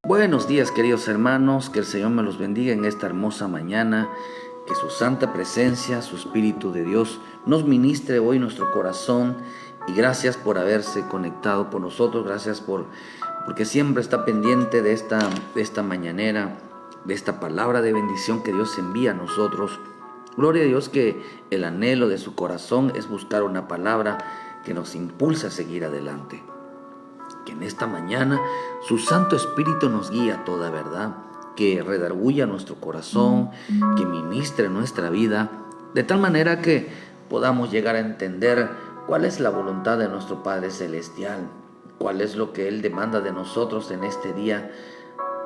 Buenos días, queridos hermanos, que el Señor me los bendiga en esta hermosa mañana, que su santa presencia, su Espíritu de Dios nos ministre hoy nuestro corazón, y gracias por haberse conectado con nosotros, gracias porque siempre está pendiente de esta mañanera, de esta palabra de bendición que Dios envía a nosotros. Gloria a Dios que el anhelo de su corazón es buscar una palabra que nos impulsa a seguir adelante. Que en esta mañana su Santo Espíritu nos guíe a toda verdad, que redarguya nuestro corazón, que ministre nuestra vida, de tal manera que podamos llegar a entender cuál es la voluntad de nuestro Padre Celestial, cuál es lo que Él demanda de nosotros en este día,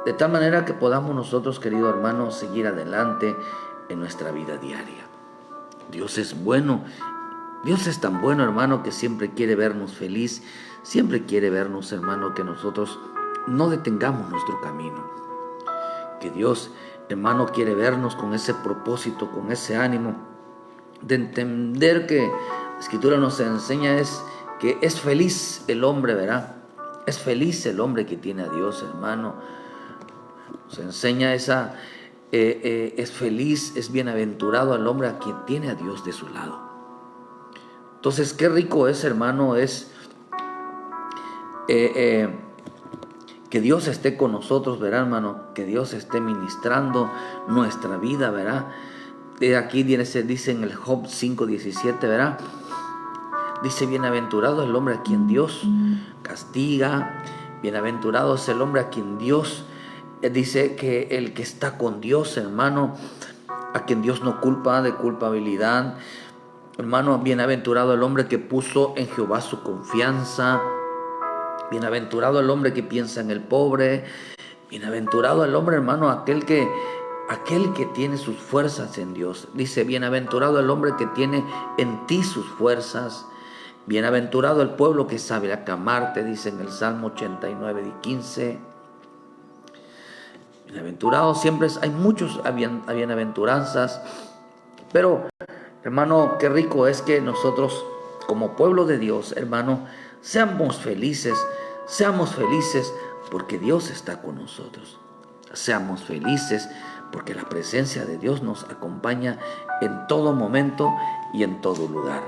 de tal manera que podamos nosotros, querido hermano, seguir adelante en nuestra vida diaria. Dios es bueno. Dios es tan bueno, hermano, que siempre quiere vernos feliz, siempre quiere vernos, hermano, que nosotros no detengamos nuestro camino. Que Dios, hermano, quiere vernos con ese propósito, con ese ánimo de entender que la Escritura nos enseña que es feliz el hombre, ¿verdad? Es feliz el hombre que tiene a Dios, hermano. Nos enseña es feliz, es bienaventurado el hombre a quien tiene a Dios de su lado. Entonces, qué rico es, hermano, que Dios esté con nosotros, ¿verdad, hermano? Que Dios esté ministrando nuestra vida, ¿verdad? Aquí dice en el Job 5:17, ¿verdad? Dice, bienaventurado el hombre a quien Dios castiga, bienaventurado es el hombre a quien Dios, dice que el que está con Dios, hermano, a quien Dios no culpa de culpabilidad. Hermano, bienaventurado el hombre que puso en Jehová su confianza. Bienaventurado el hombre que piensa en el pobre. Bienaventurado el hombre, hermano, aquel que tiene sus fuerzas en Dios. Dice, bienaventurado el hombre que tiene en ti sus fuerzas. Bienaventurado el pueblo que sabe aclamarte, dice en el Salmo 89:15. Bienaventurado siempre hay muchos bienaventuranzas, pero hermano, qué rico es que nosotros como pueblo de Dios, hermano, seamos felices porque Dios está con nosotros. Seamos felices porque la presencia de Dios nos acompaña en todo momento y en todo lugar.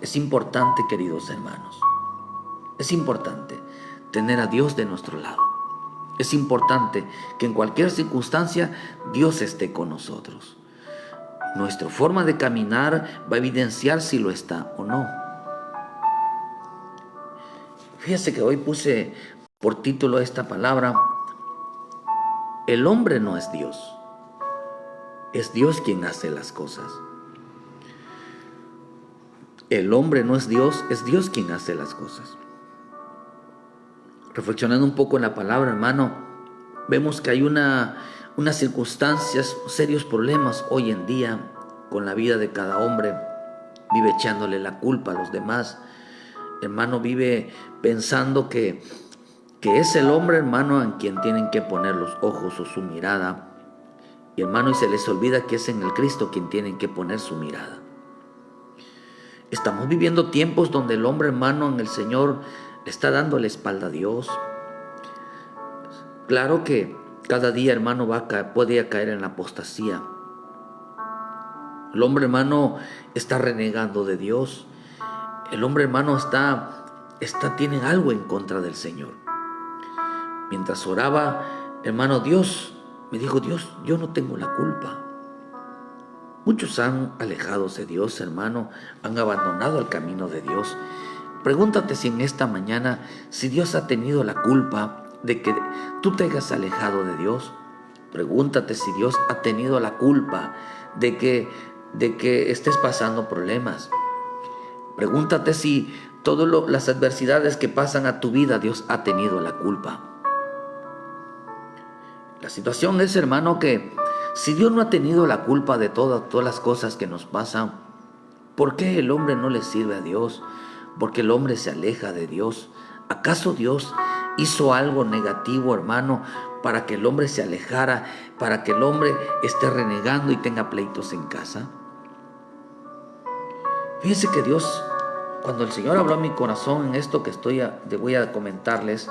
Es importante, queridos hermanos, es importante tener a Dios de nuestro lado. Es importante que en cualquier circunstancia Dios esté con nosotros. Nuestra forma de caminar va a evidenciar si lo está o no. Fíjese que hoy puse por título esta palabra: el hombre no es Dios, es Dios quien hace las cosas. El hombre no es Dios, es Dios quien hace las cosas. Reflexionando un poco en la palabra, hermano, vemos que hay unas circunstancias, serios problemas hoy en día con la vida de cada hombre. Vive echándole la culpa a los demás. Hermano, vive pensando que es el hombre, hermano, en quien tienen que poner los ojos o su mirada. Y hermano, y se les olvida que es en el Cristo quien tienen que poner su mirada. Estamos viviendo tiempos donde el hombre, hermano, en el Señor le está dando la espalda a Dios. Claro que cada día, hermano, puede caer en la apostasía. El hombre, hermano, está renegando de Dios. El hombre, hermano, tiene algo en contra del Señor. Mientras oraba, hermano, Dios me dijo, Dios, yo no tengo la culpa. Muchos han alejado de Dios, hermano, han abandonado el camino de Dios. Pregúntate si en esta mañana, si Dios ha tenido la culpa de que tú te hayas alejado de Dios. Pregúntate si Dios ha tenido la culpa de que estés pasando problemas. Pregúntate si todas las adversidades que pasan a tu vida, Dios ha tenido la culpa. La situación es, hermano, que si Dios no ha tenido la culpa de todas las cosas que nos pasan, ¿por qué el hombre no le sirve a Dios? ¿Por qué el hombre se aleja de Dios? ¿Acaso Dios hizo algo negativo, hermano, para que el hombre se alejara, para que el hombre esté renegando y tenga pleitos en casa? Fíjense que Dios, cuando el Señor habló a mi corazón en esto que voy a comentarles,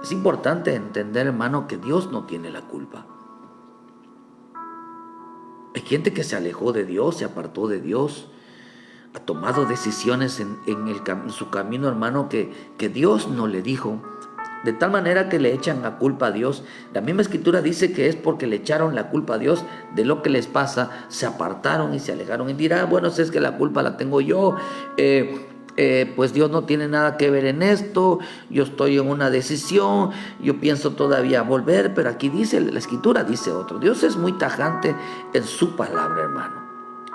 Es importante entender, hermano, que Dios no tiene la culpa. Hay gente que se alejó de Dios, se apartó de Dios, ha tomado decisiones en su camino, hermano, que Dios no le dijo. De tal manera que le echan la culpa a Dios. La misma Escritura dice que es porque le echaron la culpa a Dios de lo que les pasa, se apartaron y se alejaron. Y dirá, bueno, si es que la culpa la tengo yo, pues Dios no tiene nada que ver en esto, yo estoy en una decisión, yo pienso todavía volver, pero aquí dice, la Escritura dice otro. Dios es muy tajante en su palabra, hermano.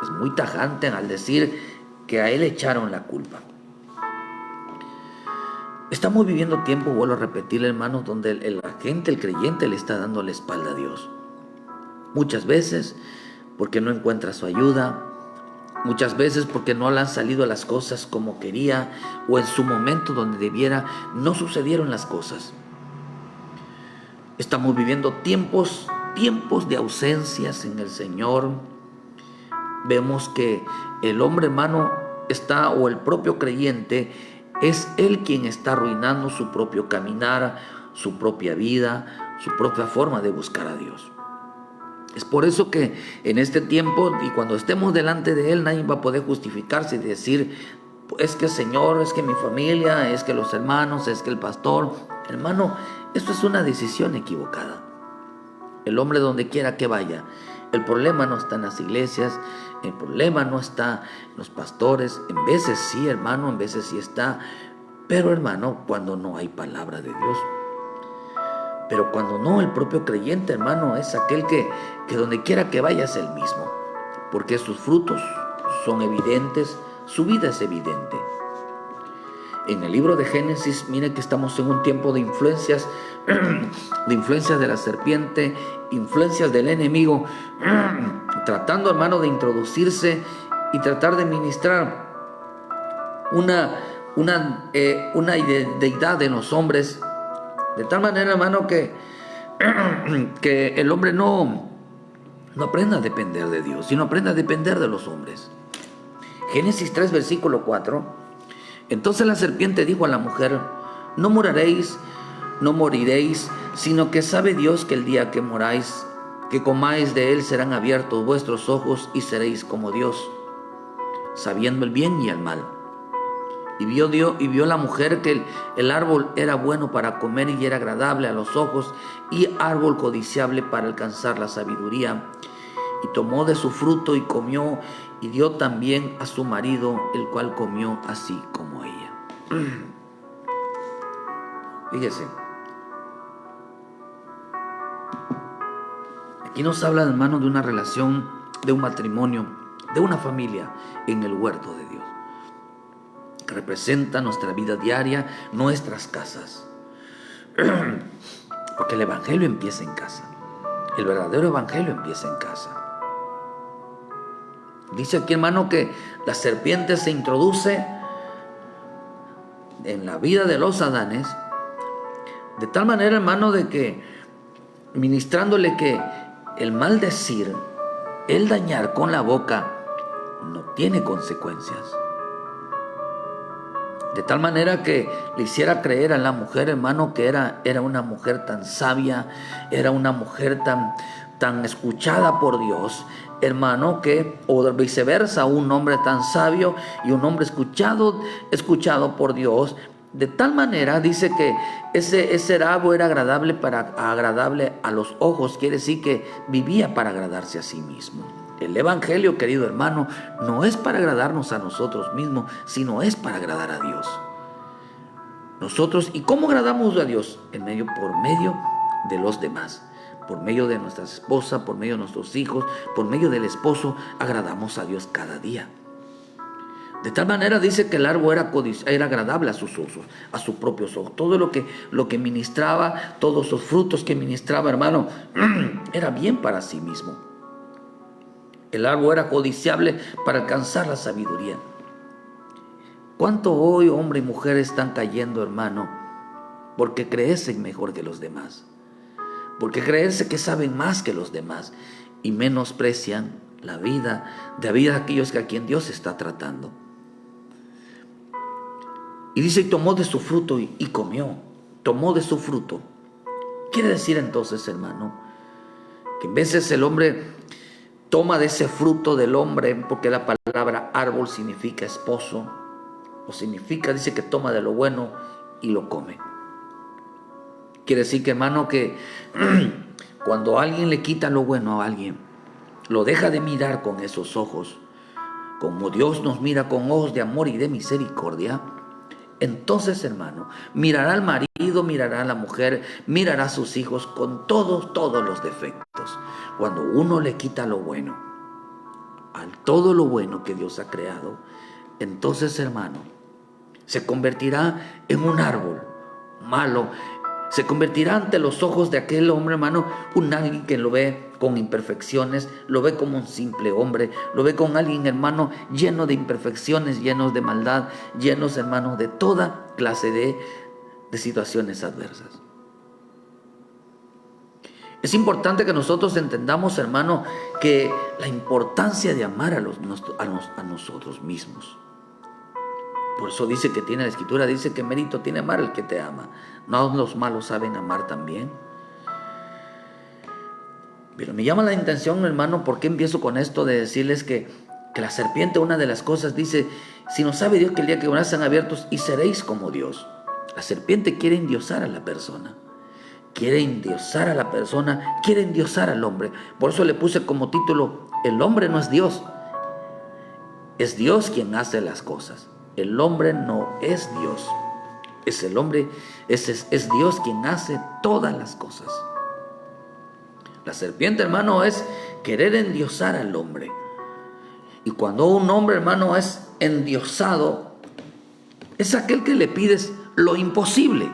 Es muy tajante al decir que a Él echaron la culpa. Estamos viviendo tiempo, vuelvo a repetir, hermanos, donde la gente, el creyente, le está dando la espalda a Dios. Muchas veces porque no encuentra su ayuda, muchas veces porque no le han salido las cosas como quería, o en su momento donde debiera, no sucedieron las cosas. Estamos viviendo tiempos de ausencias en el Señor. Vemos que el hombre, hermano, está, o el propio creyente, es él quien está arruinando su propio caminar, su propia vida, su propia forma de buscar a Dios. Es por eso que en este tiempo, y cuando estemos delante de Él, nadie va a poder justificarse y decir, es que Señor, es que mi familia, es que los hermanos, es que el pastor. Hermano, esto es una decisión equivocada. El hombre donde quiera que vaya, el problema no está en las iglesias, el problema no está en los pastores. En veces sí, hermano, en veces sí está. Pero, hermano, cuando no hay palabra de Dios. Pero cuando no, el propio creyente, hermano, es aquel que donde quiera que vaya es el mismo. Porque sus frutos son evidentes, su vida es evidente. En el libro de Génesis, mire que estamos en un tiempo de influencias de la serpiente, influencias del enemigo, tratando, hermano, de introducirse y tratar de ministrar una deidad en los hombres, de tal manera, hermano, que el hombre no aprenda a depender de Dios, sino aprenda a depender de los hombres. Génesis 3, versículo 4. Entonces la serpiente dijo a la mujer, no moriréis, sino que sabe Dios que el día que moráis, que comáis de él, serán abiertos vuestros ojos y seréis como Dios, sabiendo el bien y el mal. Y vio la mujer que el árbol era bueno para comer y era agradable a los ojos, y árbol codiciable para alcanzar la sabiduría. Y tomó de su fruto y comió, y dio también a su marido, el cual comió así como ella. Fíjese, aquí nos habla, hermano, de una relación, de un matrimonio, de una familia en el huerto de Dios, que representa nuestra vida diaria, nuestras casas. Porque el evangelio empieza en casa. El verdadero evangelio empieza en casa. Dice aquí, hermano, que la serpiente se introduce en la vida de los Adanes, de tal manera, hermano, de que ministrándole que el maldecir, el dañar con la boca, no tiene consecuencias. De tal manera que le hiciera creer a la mujer, hermano, que era una mujer tan sabia, era una mujer tan escuchada por Dios, hermano, que, o viceversa, un hombre tan sabio y un hombre escuchado por Dios. De tal manera, dice que ese árbol era agradable a los ojos, quiere decir que vivía para agradarse a sí mismo. El evangelio, querido hermano, no es para agradarnos a nosotros mismos, sino es para agradar a Dios. Nosotros, ¿y cómo agradamos a Dios? Por medio de los demás. Por medio de nuestras esposas, por medio de nuestros hijos, por medio del esposo, agradamos a Dios cada día. De tal manera dice que el árbol era agradable a sus ojos, a sus propios ojos. Todo lo que ministraba, todos los frutos que ministraba, hermano, era bien para sí mismo. El árbol era codiciable para alcanzar la sabiduría. ¿Cuánto hoy hombre y mujer están cayendo, hermano? Porque creerse mejor que los demás. Porque creerse que saben más que los demás. Y menosprecian la vida de aquellos a quien Dios está tratando. Y dice, y tomó de su fruto y comió. tomó de su fruto. Quiere decir entonces, hermano, que en veces el hombre toma de ese fruto del hombre, porque la palabra árbol significa esposo, o significa, dice que toma de lo bueno y lo come. Quiere decir que, hermano, que cuando alguien le quita lo bueno a alguien, lo deja de mirar con esos ojos, como Dios nos mira con ojos de amor y de misericordia, entonces, hermano, mirará al marido, mirará a la mujer, mirará a sus hijos con todos los defectos. Cuando uno le quita lo bueno, a todo lo bueno que Dios ha creado, entonces, hermano, se convertirá en un árbol malo. Se convertirá ante los ojos de aquel hombre, hermano, un alguien que lo ve con imperfecciones, lo ve como un simple hombre, lo ve con alguien, hermano, lleno de imperfecciones, llenos de maldad, llenos, hermano, de toda clase de situaciones adversas. Es importante que nosotros entendamos, hermano, que la importancia de amar a nosotros mismos. Por eso dice que tiene la Escritura, dice que mérito tiene amar al que te ama. ¿No los malos saben amar también? Pero me llama la atención, hermano, ¿por qué empiezo con esto de decirles que la serpiente, una de las cosas, dice, si no sabe Dios que el día que sean abiertos y seréis como Dios? La serpiente quiere endiosar a la persona. Quiere endiosar a la persona, quiere endiosar al hombre. Por eso le puse como título, el hombre no es Dios. Es Dios quien hace las cosas. El hombre no es Dios. Es el hombre, es Dios quien hace todas las cosas. La serpiente, hermano, es querer endiosar al hombre. Y cuando un hombre, hermano, es endiosado, es aquel que le pides lo imposible.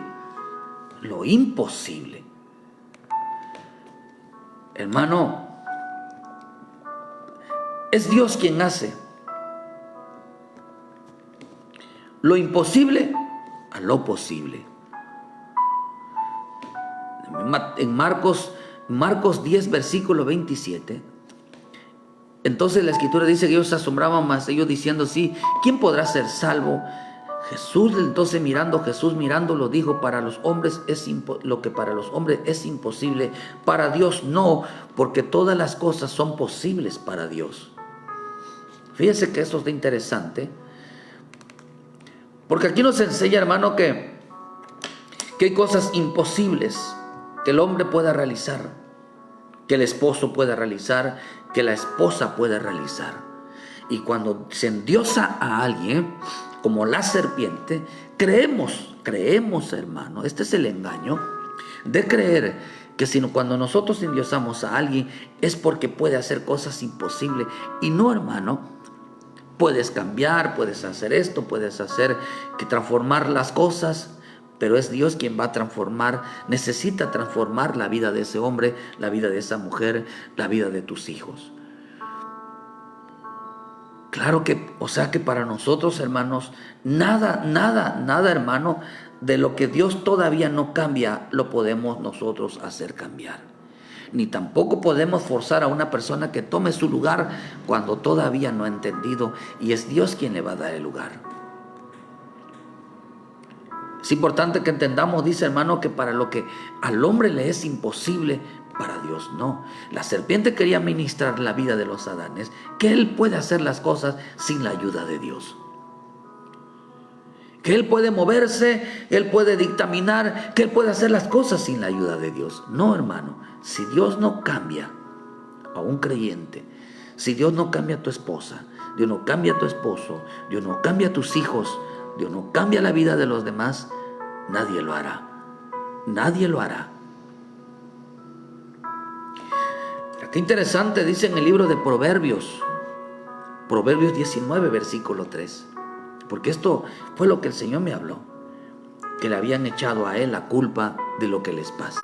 Lo imposible. Hermano, es Dios quien hace lo imposible a lo posible. En Marcos 10, versículo 27. Entonces la Escritura dice que ellos se asombraban más, ellos diciendo, sí, ¿quién podrá ser salvo? Jesús mirándolo dijo, para los hombres lo que para los hombres es imposible, para Dios no, porque todas las cosas son posibles para Dios. Fíjese que esto está interesante, porque aquí nos enseña, hermano, que hay cosas imposibles que el hombre pueda realizar, que el esposo pueda realizar, que la esposa pueda realizar. Y cuando se endiosa a alguien, como la serpiente, creemos, hermano, este es el engaño de creer que cuando nosotros endiosamos a alguien es porque puede hacer cosas imposibles. Y no, hermano. Puedes cambiar, puedes hacer esto, puedes hacer que transformar las cosas, pero es Dios quien va a transformar, necesita transformar la vida de ese hombre, la vida de esa mujer, la vida de tus hijos. Claro que, o sea que para nosotros, hermanos, nada, hermano, de lo que Dios todavía no cambia, lo podemos nosotros hacer cambiar. Ni tampoco podemos forzar a una persona que tome su lugar cuando todavía no ha entendido, y es Dios quien le va a dar el lugar. Es importante que entendamos, dice, hermano, que para lo que al hombre le es imposible, para Dios no. La serpiente quería ministrar la vida de los Adanes, que él puede hacer las cosas sin la ayuda de Dios. Que él puede moverse, él puede dictaminar, que él puede hacer las cosas sin la ayuda de Dios. No, hermano, si Dios no cambia a un creyente, si Dios no cambia a tu esposa, Dios no cambia a tu esposo, Dios no cambia a tus hijos, Dios no cambia la vida de los demás, nadie lo hará. Nadie lo hará. Qué interesante, dice en el libro de Proverbios 19, versículo 3. Porque esto fue lo que el Señor me habló, que le habían echado a él la culpa de lo que les pasa.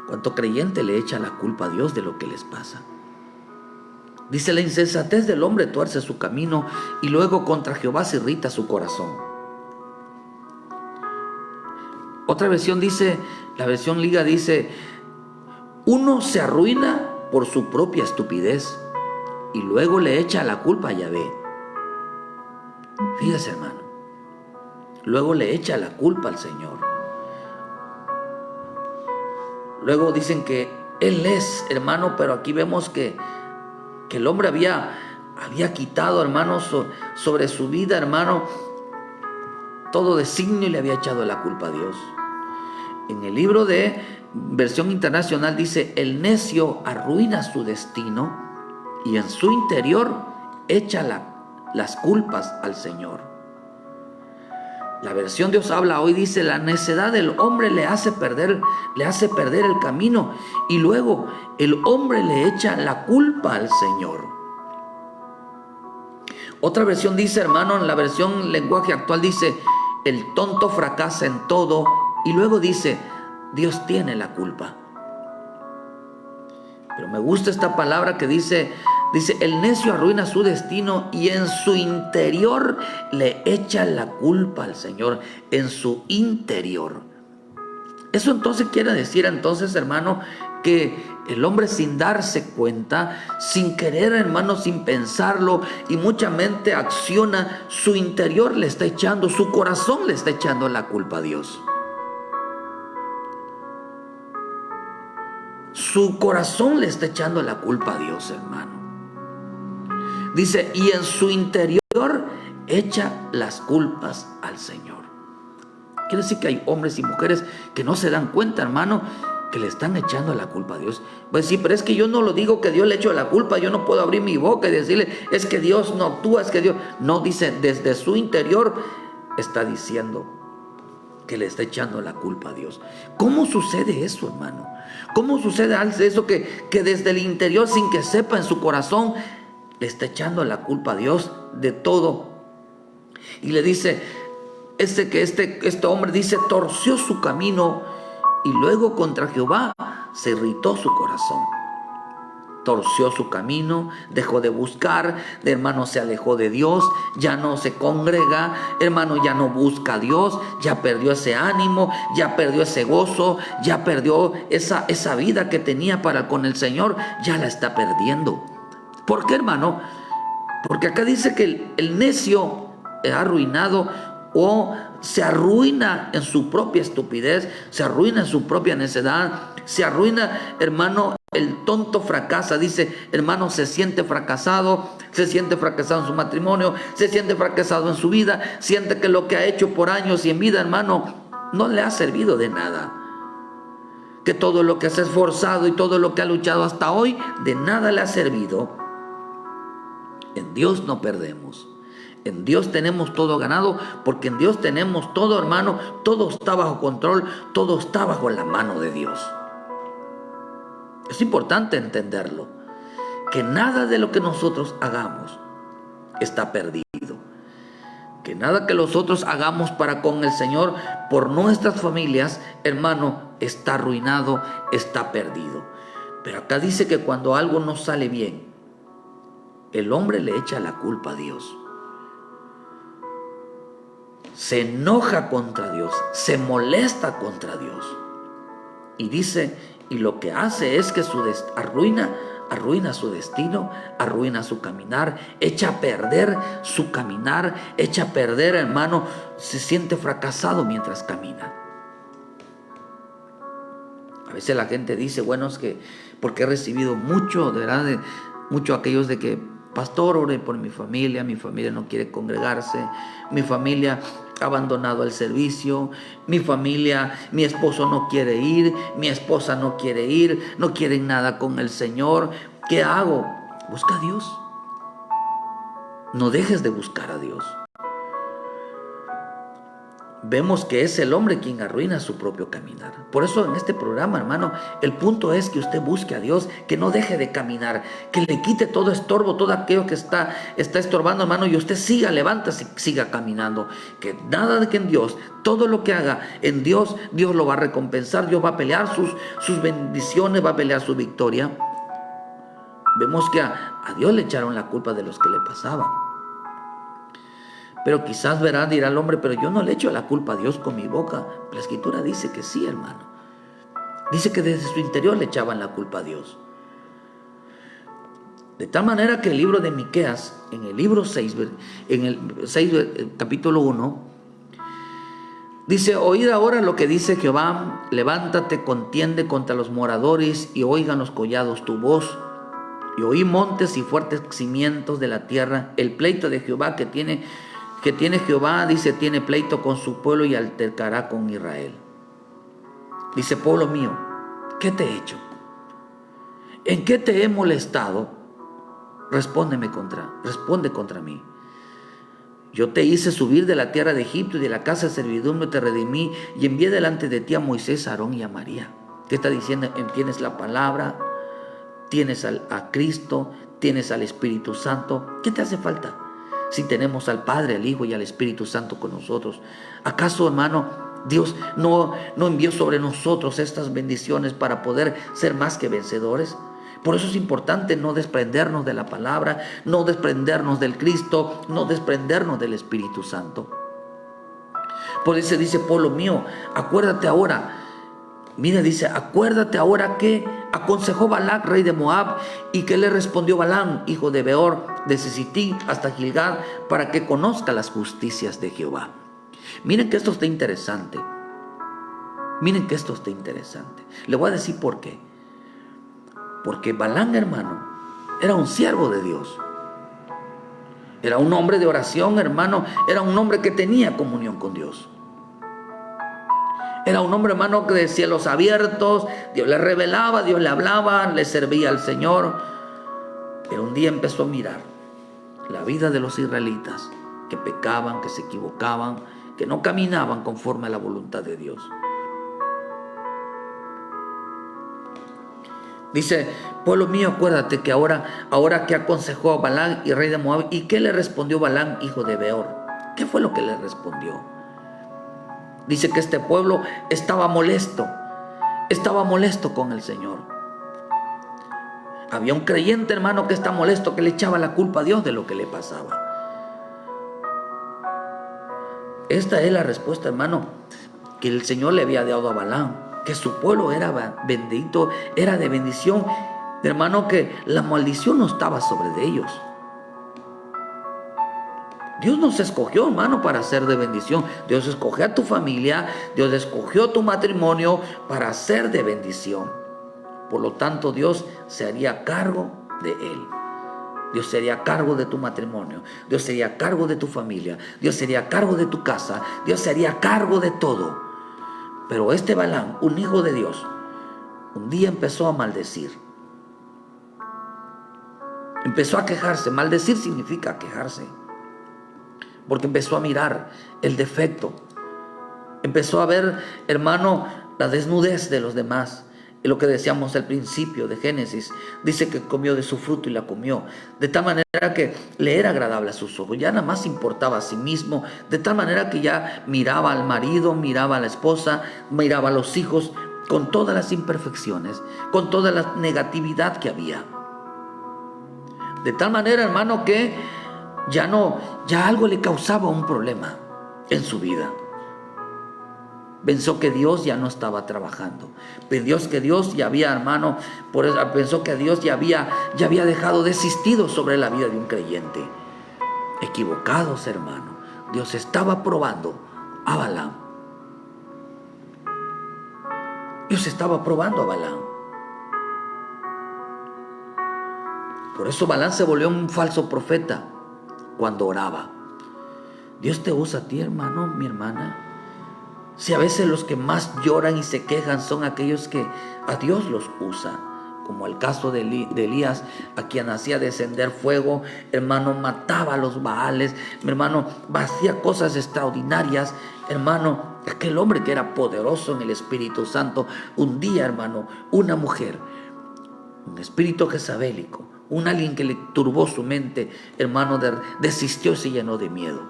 ¿Cuánto creyente le echa la culpa a Dios de lo que les pasa? Dice, la insensatez del hombre tuerce su camino y luego contra Jehová se irrita su corazón. Otra versión dice, la versión Liga dice, uno se arruina por su propia estupidez y luego le echa la culpa a Yahvé. Fíjese, hermano, luego le echa la culpa al Señor. Luego dicen que Él es, hermano, pero aquí vemos que el hombre había quitado, hermano, sobre su vida, hermano, todo designio y le había echado la culpa a Dios. En el libro de Versión Internacional dice: el necio arruina su destino y en su interior echa las culpas al Señor. La versión Dios habla hoy dice: la necedad del hombre le hace perder el camino y luego el hombre le echa la culpa al Señor. Otra versión dice, hermano, en la versión lenguaje actual dice: el tonto fracasa en todo, y luego dice: Dios tiene la culpa. Pero me gusta esta palabra que dice, el necio arruina su destino y en su interior le echa la culpa al Señor. En su interior. Eso entonces quiere decir, hermano, que el hombre, sin darse cuenta, sin querer, hermano, sin pensarlo, y mucha mente acciona, su interior le está echando, su corazón le está echando la culpa a Dios. Su corazón le está echando la culpa a Dios, hermano. Dice: y en su interior echa las culpas al Señor. Quiere decir que hay hombres y mujeres que no se dan cuenta, hermano, que le están echando la culpa a Dios. Pues sí, pero es que yo no lo digo que Dios le echó la culpa. Yo no puedo abrir mi boca y decirle: es que Dios no actúa, es que Dios... No, dice, desde su interior está diciendo que le está echando la culpa a Dios. ¿Cómo sucede eso, hermano? ¿Cómo sucede eso que desde el interior, sin que sepa en su corazón, le está echando la culpa a Dios de todo? Y le dice, este hombre dice: torció su camino y luego contra Jehová se irritó su corazón. Torció su camino, dejó de buscar, hermano, se alejó de Dios, ya no se congrega, hermano, ya no busca a Dios, ya perdió ese ánimo, ya perdió ese gozo, ya perdió esa vida que tenía con el Señor, ya la está perdiendo. ¿Por qué, hermano? Porque acá dice que el necio ha arruinado, o se arruina en su propia estupidez, se arruina en su propia necedad, se arruina, hermano. El tonto fracasa, dice, hermano, se siente fracasado en su matrimonio, se siente fracasado en su vida, siente que lo que ha hecho por años y en vida, hermano, no le ha servido de nada. Que todo lo que se ha esforzado y todo lo que ha luchado hasta hoy, de nada le ha servido. En Dios no perdemos. En Dios tenemos todo ganado, porque en Dios tenemos todo, hermano. Todo está bajo control, todo está bajo la mano de Dios. Es importante entenderlo, que nada de lo que nosotros hagamos está perdido. Que nada que nosotros hagamos para con el Señor, por nuestras familias, hermano, está arruinado, está perdido. Pero acá dice que cuando algo no sale bien, el hombre le echa la culpa a Dios. Se enoja contra Dios, se molesta contra Dios. Y dice, y lo que hace es que arruina su destino, arruina su caminar, echa a perder su caminar, echa a perder, hermano, se siente fracasado mientras camina. A veces la gente dice, bueno, es que porque he recibido mucho, de verdad, mucho aquellos de que: pastor, ore por mi familia no quiere congregarse, mi familia ha abandonado el servicio, mi esposo no quiere ir, mi esposa no quiere ir, no quieren nada con el Señor. ¿Qué hago? Busca a Dios. No dejes de buscar a Dios. Vemos que es el hombre quien arruina su propio caminar. Por eso en este programa, hermano, el punto es que usted busque a Dios, que no deje de caminar, que le quite todo estorbo, todo aquello que está estorbando, hermano, y usted levántase y siga caminando. Que nada de que en Dios, todo lo que haga en Dios, Dios lo va a recompensar, Dios va a pelear sus bendiciones, va a pelear su victoria. Vemos que a Dios le echaron la culpa de los que le pasaban. Pero quizás dirá el hombre: pero yo no le echo la culpa a Dios con mi boca. La Escritura dice que sí, hermano. Dice que desde su interior le echaban la culpa a Dios. De tal manera que el libro de Miqueas, en el libro 6, capítulo 1, Dice, oíd ahora lo que dice Jehová, levántate, contiende contra los moradores y oigan los collados tu voz. Y oí montes y fuertes cimientos de la tierra, el pleito de Jehová que tiene Jehová, dice, tiene pleito con su pueblo y altercará con Israel. Dice, pueblo mío, ¿qué te he hecho? ¿En qué te he molestado? Responde contra mí. Yo te hice subir de la tierra de Egipto y de la casa de servidumbre te redimí y envié delante de ti a Moisés, a Aarón y a María. ¿Qué está diciendo? Tienes la palabra, tienes a Cristo, tienes al Espíritu Santo. ¿Qué te hace falta? Si tenemos al Padre, al Hijo y al Espíritu Santo con nosotros. ¿Acaso, hermano, Dios no envió sobre nosotros estas bendiciones para poder ser más que vencedores? Por eso es importante no desprendernos de la palabra, no desprendernos del Cristo, no desprendernos del Espíritu Santo. Por eso dice, pueblo mío, acuérdate ahora. Mira, dice, acuérdate ahora que aconsejó Balac, rey de Moab, y que le respondió Balaam, hijo de Beor, desde Sittim hasta Gilgal, para que conozca las justicias de Jehová. Miren que esto está interesante. Le voy a decir por qué. Porque Balaam, hermano, era un siervo de Dios. Era un hombre de oración, hermano. Era un hombre que tenía comunión con Dios. Era un hombre, hermano, de cielos abiertos. Dios le revelaba, Dios le hablaba, le servía al Señor. Pero un día empezó a mirar la vida de los israelitas, que pecaban, que se equivocaban, que no caminaban conforme a la voluntad de Dios. Dice, pueblo mío, acuérdate que ahora que aconsejó a Balaam, y rey de Moab, ¿y qué le respondió Balaam, hijo de Beor? ¿Qué fue lo que le respondió? Dice que este pueblo estaba molesto con el Señor. Había un creyente, hermano, que está molesto, que le echaba la culpa a Dios de lo que le pasaba. Esta es la respuesta, hermano, que el Señor le había dado a Balaam. Que su pueblo era bendito, era de bendición, hermano, que la maldición no estaba sobre de ellos. Dios nos escogió, hermano, para ser de bendición. Dios escogió a tu familia, Dios escogió tu matrimonio para ser de bendición. Por lo tanto, Dios se haría cargo de él. Dios se haría cargo de tu matrimonio, Dios se haría cargo de tu familia, Dios se haría cargo de tu casa, Dios se haría cargo de todo. Pero este Balaam, un hijo de Dios, un día empezó a maldecir. Empezó a quejarse. Maldecir significa quejarse. Porque empezó a mirar el defecto. Empezó a ver, hermano, la desnudez de los demás. Y lo que decíamos al principio de Génesis, dice que comió de su fruto y la comió. De tal manera que le era agradable a sus ojos. Ya nada más importaba a sí mismo. De tal manera que ya miraba al marido, miraba a la esposa, miraba a los hijos, con todas las imperfecciones, con toda la negatividad que había. De tal manera, hermano, que ya algo le causaba un problema en su vida. Pensó que Dios ya no estaba trabajando. Pensó que Dios ya había, hermano, por eso pensó que Dios ya había dejado desistido sobre la vida de un creyente. Equivocados, hermano. Dios estaba probando a Balaam. Dios estaba probando a Balaam. Por eso Balaam se volvió un falso profeta cuando oraba. Dios te usa a ti, hermano, mi hermana. Si a veces los que más lloran y se quejan son aquellos que a Dios los usa, como el caso de Elías, a quien hacía descender fuego, hermano, mataba a los baales, mi hermano, hacía cosas extraordinarias, hermano, aquel hombre que era poderoso en el Espíritu Santo. Un día, hermano, una mujer, un espíritu jezabélico, alguien que le turbó su mente, hermano, desistió y se llenó de miedo.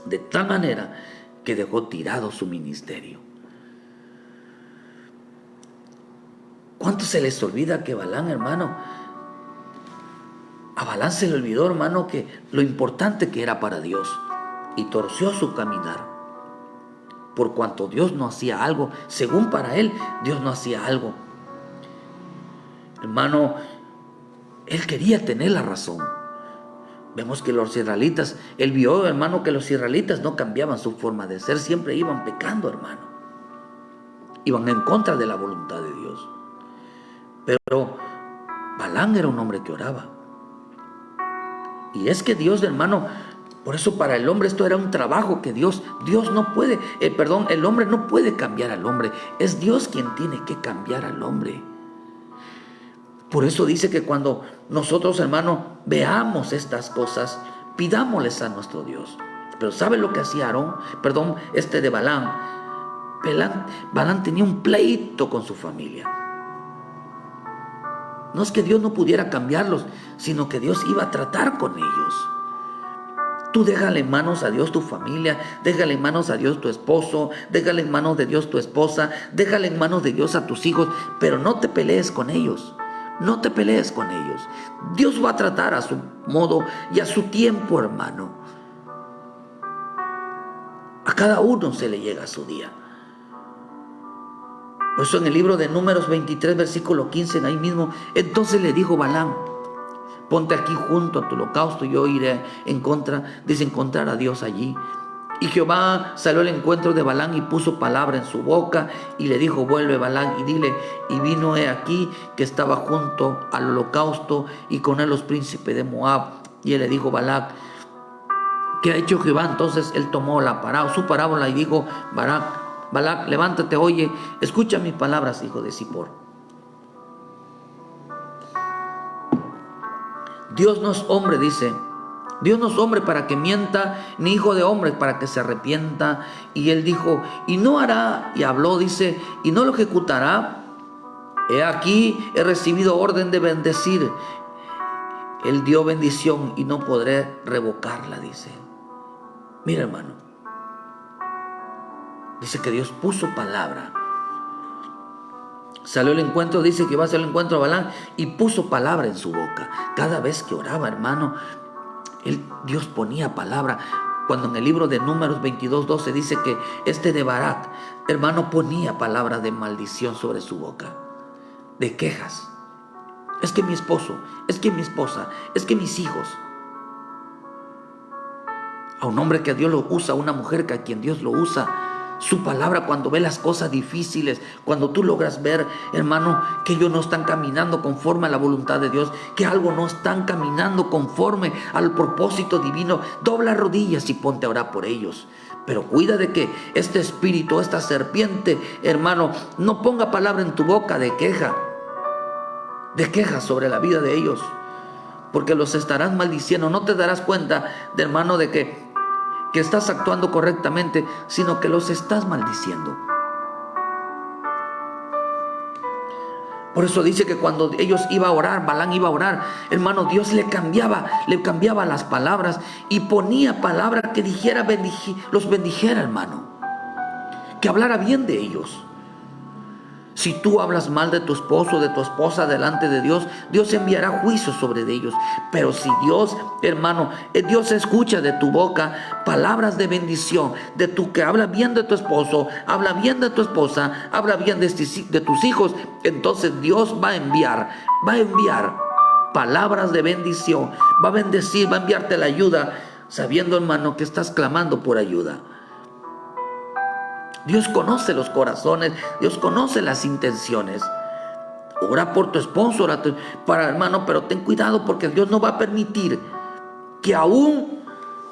De tal manera que dejó tirado su ministerio. ¿Cuánto se les olvida que Balaam, hermano? A Balaam se le olvidó, hermano, que lo importante que era para Dios, y torció su caminar. Por cuanto Dios no hacía algo, según para él, Dios no hacía algo. Hermano, él quería tener la razón. Vemos que los israelitas, él vio, hermano, que los israelitas no cambiaban su forma de ser, siempre iban pecando, hermano. Iban en contra de la voluntad de Dios. Pero Balaam era un hombre que oraba. Y es que Dios, hermano, por eso para el hombre esto era un trabajo que Dios no puede, el hombre no puede cambiar al hombre. Es Dios quien tiene que cambiar al hombre. Por eso dice que cuando nosotros, hermano, veamos estas cosas, pidámosles a nuestro Dios. Pero ¿sabe lo que hacía de Balaam? Balaam tenía un pleito con su familia. No es que Dios no pudiera cambiarlos, sino que Dios iba a tratar con ellos. Tú déjale en manos a Dios tu familia, déjale en manos a Dios tu esposo, déjale en manos de Dios tu esposa, déjale en manos de Dios a tus hijos, pero no te pelees con ellos. No te pelees con ellos. Dios va a tratar a su modo y a su tiempo, hermano. A cada uno se le llega su día. Por eso en el libro de Números 23, versículo 15, ahí mismo, entonces le dijo Balaam: ponte aquí junto a tu holocausto, yo iré encontrar a Dios allí. Y Jehová salió al encuentro de Balaam y puso palabra en su boca y le dijo: vuelve, Balaam, y dile. Y vino aquí que estaba junto al holocausto y con él los príncipes de Moab. Y él le dijo: Balaam, ¿qué ha hecho Jehová? Entonces él tomó su parábola y dijo: Balaam, levántate, oye, escucha mis palabras, hijo de Zippor. Dios no es hombre, dice. Dios no es hombre para que mienta, ni hijo de hombre para que se arrepienta. Y él dijo: y no hará, y habló, dice, y no lo ejecutará. He aquí, he recibido orden de bendecir. Él dio bendición y no podré revocarla, dice. Mira, hermano, dice que Dios puso palabra. Salió el encuentro, dice que va a hacer el encuentro a Balaam y puso palabra en su boca. Cada vez que oraba, hermano, Dios ponía palabra. Cuando en el libro de Números 22:12 dice que de Barak, hermano, ponía palabra de maldición sobre su boca, de quejas. Es que mi esposo, es que mi esposa, es que mis hijos. A un hombre que Dios lo usa, a una mujer que a quien Dios lo usa, su palabra cuando ve las cosas difíciles, cuando tú logras ver, hermano, que ellos no están caminando conforme a la voluntad de Dios, que algo no están caminando conforme al propósito divino, dobla rodillas y ponte a orar por ellos. Pero cuida de que este espíritu, esta serpiente, hermano, no ponga palabra en tu boca de queja sobre la vida de ellos, porque los estarás maldiciendo. No te darás cuenta, hermano, de que estás actuando correctamente, sino que los estás maldiciendo. Por eso dice que cuando ellos iban a orar, Balaam iba a orar, hermano, Dios le cambiaba las palabras y ponía palabra que los bendijera, hermano, que hablara bien de ellos. Si tú hablas mal de tu esposo o de tu esposa delante de Dios, Dios enviará juicio sobre ellos. Pero si Dios, hermano, Dios escucha de tu boca palabras de bendición, que habla bien de tu esposo, habla bien de tu esposa, habla bien de tus hijos, entonces Dios va a enviar palabras de bendición, va a bendecir, va a enviarte la ayuda, sabiendo, hermano, que estás clamando por ayuda. Dios conoce los corazones, Dios conoce las intenciones. Ora por tu esposo, hermano, pero ten cuidado, porque Dios no va a permitir que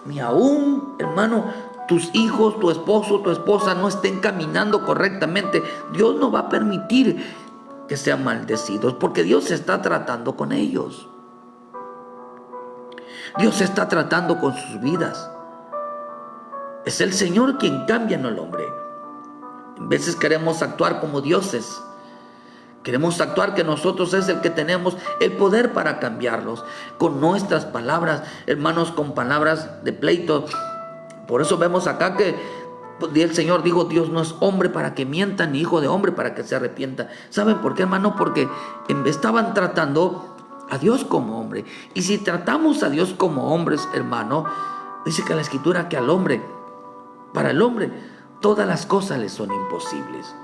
ni aún, hermano, tus hijos, tu esposo, tu esposa no estén caminando correctamente. Dios no va a permitir que sean maldecidos, porque Dios está tratando con ellos. Dios está tratando con sus vidas. Es el Señor quien cambia, no el hombre. A veces queremos actuar como dioses. Queremos actuar que nosotros es el que tenemos el poder para cambiarlos. Con nuestras palabras, hermanos, con palabras de pleito. Por eso vemos acá que el Señor dijo: Dios no es hombre para que mienta, ni hijo de hombre para que se arrepienta. ¿Saben por qué, hermano? Porque estaban tratando a Dios como hombre. Y si tratamos a Dios como hombres, hermano, dice que la Escritura que para el hombre, todas las cosas le son imposibles.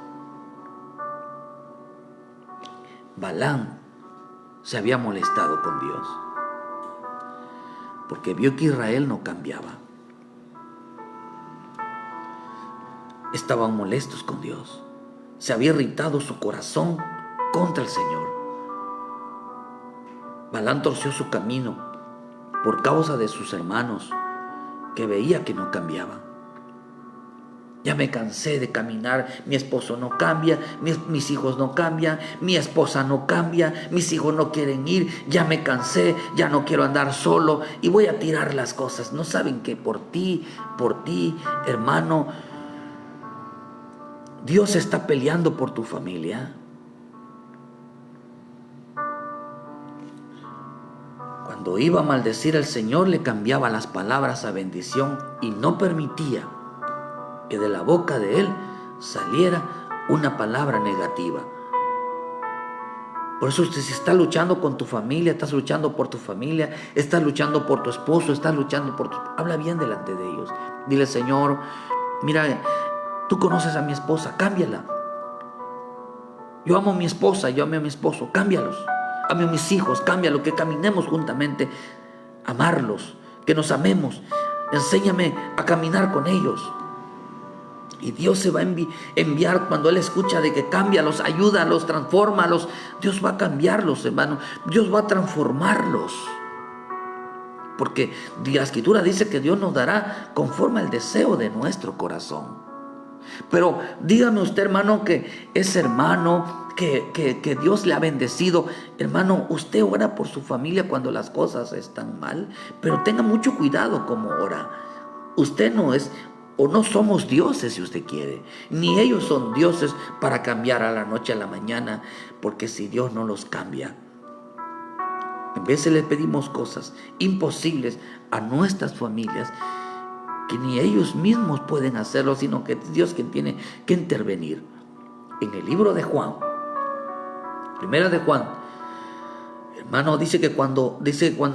Balaam se había molestado con Dios. porque vio que Israel no cambiaba. Estaban molestos con Dios. Se había irritado su corazón contra el Señor. Balán torció su camino por causa de sus hermanos, que veía que no cambiaban. Ya me cansé de caminar, mi esposo no cambia, mis hijos no cambian, mi esposa no cambia, mis hijos no quieren ir, ya me cansé, ya no quiero andar solo y voy a tirar las cosas. ¿No saben que por ti, hermano, Dios está peleando por tu familia? Cuando iba a maldecir al Señor, le cambiaba las palabras a bendición y no permitía que de la boca de él saliera una palabra negativa. Por eso, si estás luchando con tu familia, estás luchando por tu familia, estás luchando por tu esposo, estás luchando por tu... Habla bien delante de ellos. Dile: Señor, mira, tú conoces a mi esposa, cámbiala. Yo amo a mi esposa, yo amo a mi esposo, cámbialos. Amo a mis hijos, cámbialo, que caminemos juntamente, amarlos, que nos amemos. Enséñame a caminar con ellos. Y Dios se va a enviar cuando Él escucha de que cámbialos, ayúdalos, transfórmalos. Dios va a cambiarlos, hermano. Dios va a transformarlos. Porque la Escritura dice que Dios nos dará conforme al deseo de nuestro corazón. Pero dígame usted, hermano, que ese hermano que Dios le ha bendecido, hermano, usted ora por su familia cuando las cosas están mal, pero tenga mucho cuidado cómo ora. Usted no es, o no somos dioses, si usted quiere, ni ellos son dioses para cambiar a la noche a la mañana, porque si Dios no los cambia, en vez de le pedimos cosas imposibles a nuestras familias, que ni ellos mismos pueden hacerlo, sino que es Dios quien tiene que intervenir. En el libro de Juan, primera de Juan, hermano, dice que cuando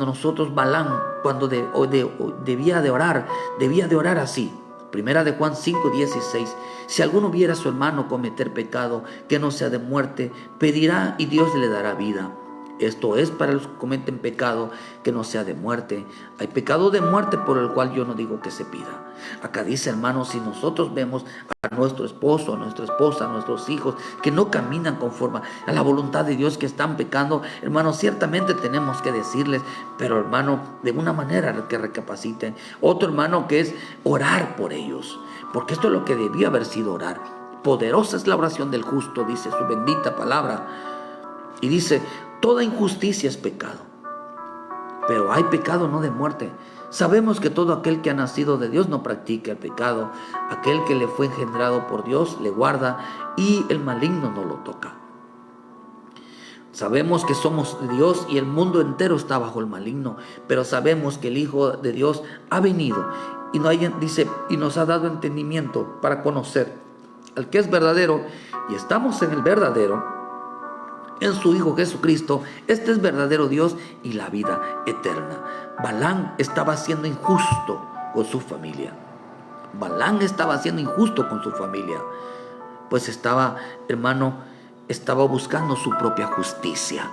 nosotros, Balán, cuando debía de orar así. Primera de Juan 5:16. Si alguno viera a su hermano cometer pecado que no sea de muerte, pedirá y Dios le dará vida. Esto es para los que cometen pecado que no sea de muerte. Hay pecado de muerte por el cual yo no digo que se pida. Acá dice, hermano, si nosotros vemos a nuestro esposo, a nuestra esposa, a nuestros hijos que no caminan conforme a la voluntad de Dios, que están pecando, hermano, ciertamente tenemos que decirles, pero hermano, de una manera que recapaciten. Otro, hermano, que es orar por ellos, porque esto es lo que debió haber sido orar. Poderosa es la oración del justo, dice su bendita palabra. Y dice: toda injusticia es pecado, pero hay pecado no de muerte. Sabemos que todo aquel que ha nacido de Dios no practica el pecado. Aquel que le fue engendrado por Dios le guarda y el maligno no lo toca. Sabemos que somos de Dios y el mundo entero está bajo el maligno, pero sabemos que el Hijo de Dios ha venido y nos ha dado entendimiento para conocer al que es verdadero, y estamos en el verdadero, en su Hijo Jesucristo. Este es verdadero Dios y la vida eterna. Balán estaba siendo injusto con su familia. Balán estaba siendo injusto con su familia, pues estaba buscando su propia justicia.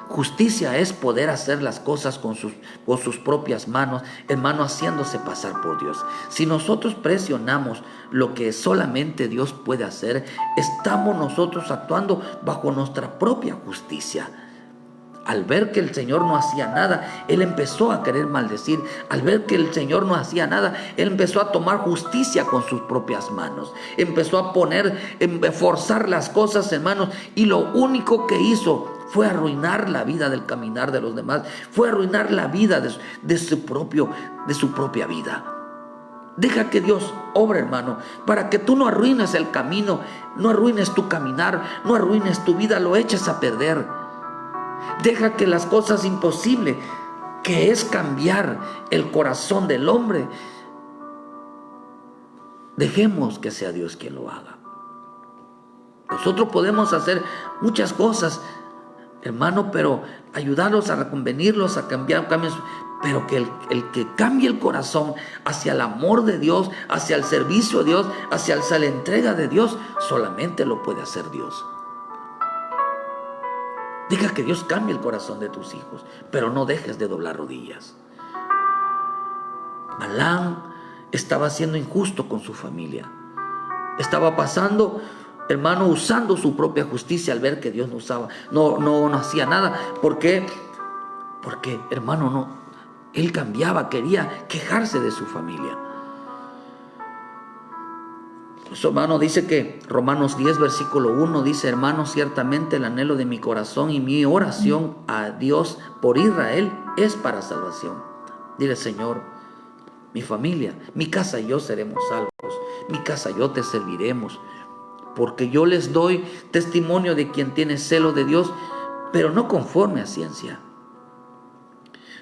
Justicia es poder hacer las cosas con sus propias manos, hermano, haciéndose pasar por Dios. Si nosotros presionamos lo que solamente Dios puede hacer, estamos nosotros actuando bajo nuestra propia justicia. Al ver que el Señor no hacía nada, él empezó a querer maldecir. Al ver que el Señor no hacía nada, él empezó a tomar justicia con sus propias manos. Empezó a forzar las cosas, hermanos, y lo único que hizo fue arruinar la vida del caminar de los demás. Fue arruinar la vida de su propia vida. Deja que Dios obre, hermano, para que tú no arruines el camino, no arruines tu caminar, no arruines tu vida, lo eches a perder. Deja que las cosas imposibles, que es cambiar el corazón del hombre, dejemos que sea Dios quien lo haga. Nosotros podemos hacer muchas cosas, hermano, pero ayudarlos a reconvenirlos, a cambiar cambios, pero que el que cambie el corazón hacia el amor de Dios, hacia el servicio de Dios, hacia la entrega de Dios, solamente lo puede hacer Dios. Deja que Dios cambie el corazón de tus hijos, pero no dejes de doblar rodillas. Balaam estaba siendo injusto con su familia. Estaba pasando, hermano, usando su propia justicia al ver que Dios no hacía nada. ¿Por qué? Porque, hermano, él quería quejarse de su familia. Su hermano dice que Romanos 10, versículo 1 dice: hermano, ciertamente el anhelo de mi corazón y mi oración a Dios por Israel es para salvación. Dile: Señor, mi familia, mi casa y yo seremos salvos. Mi casa y yo te serviremos, porque yo les doy testimonio de quien tiene celo de Dios, pero no conforme a ciencia.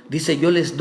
Dice: yo les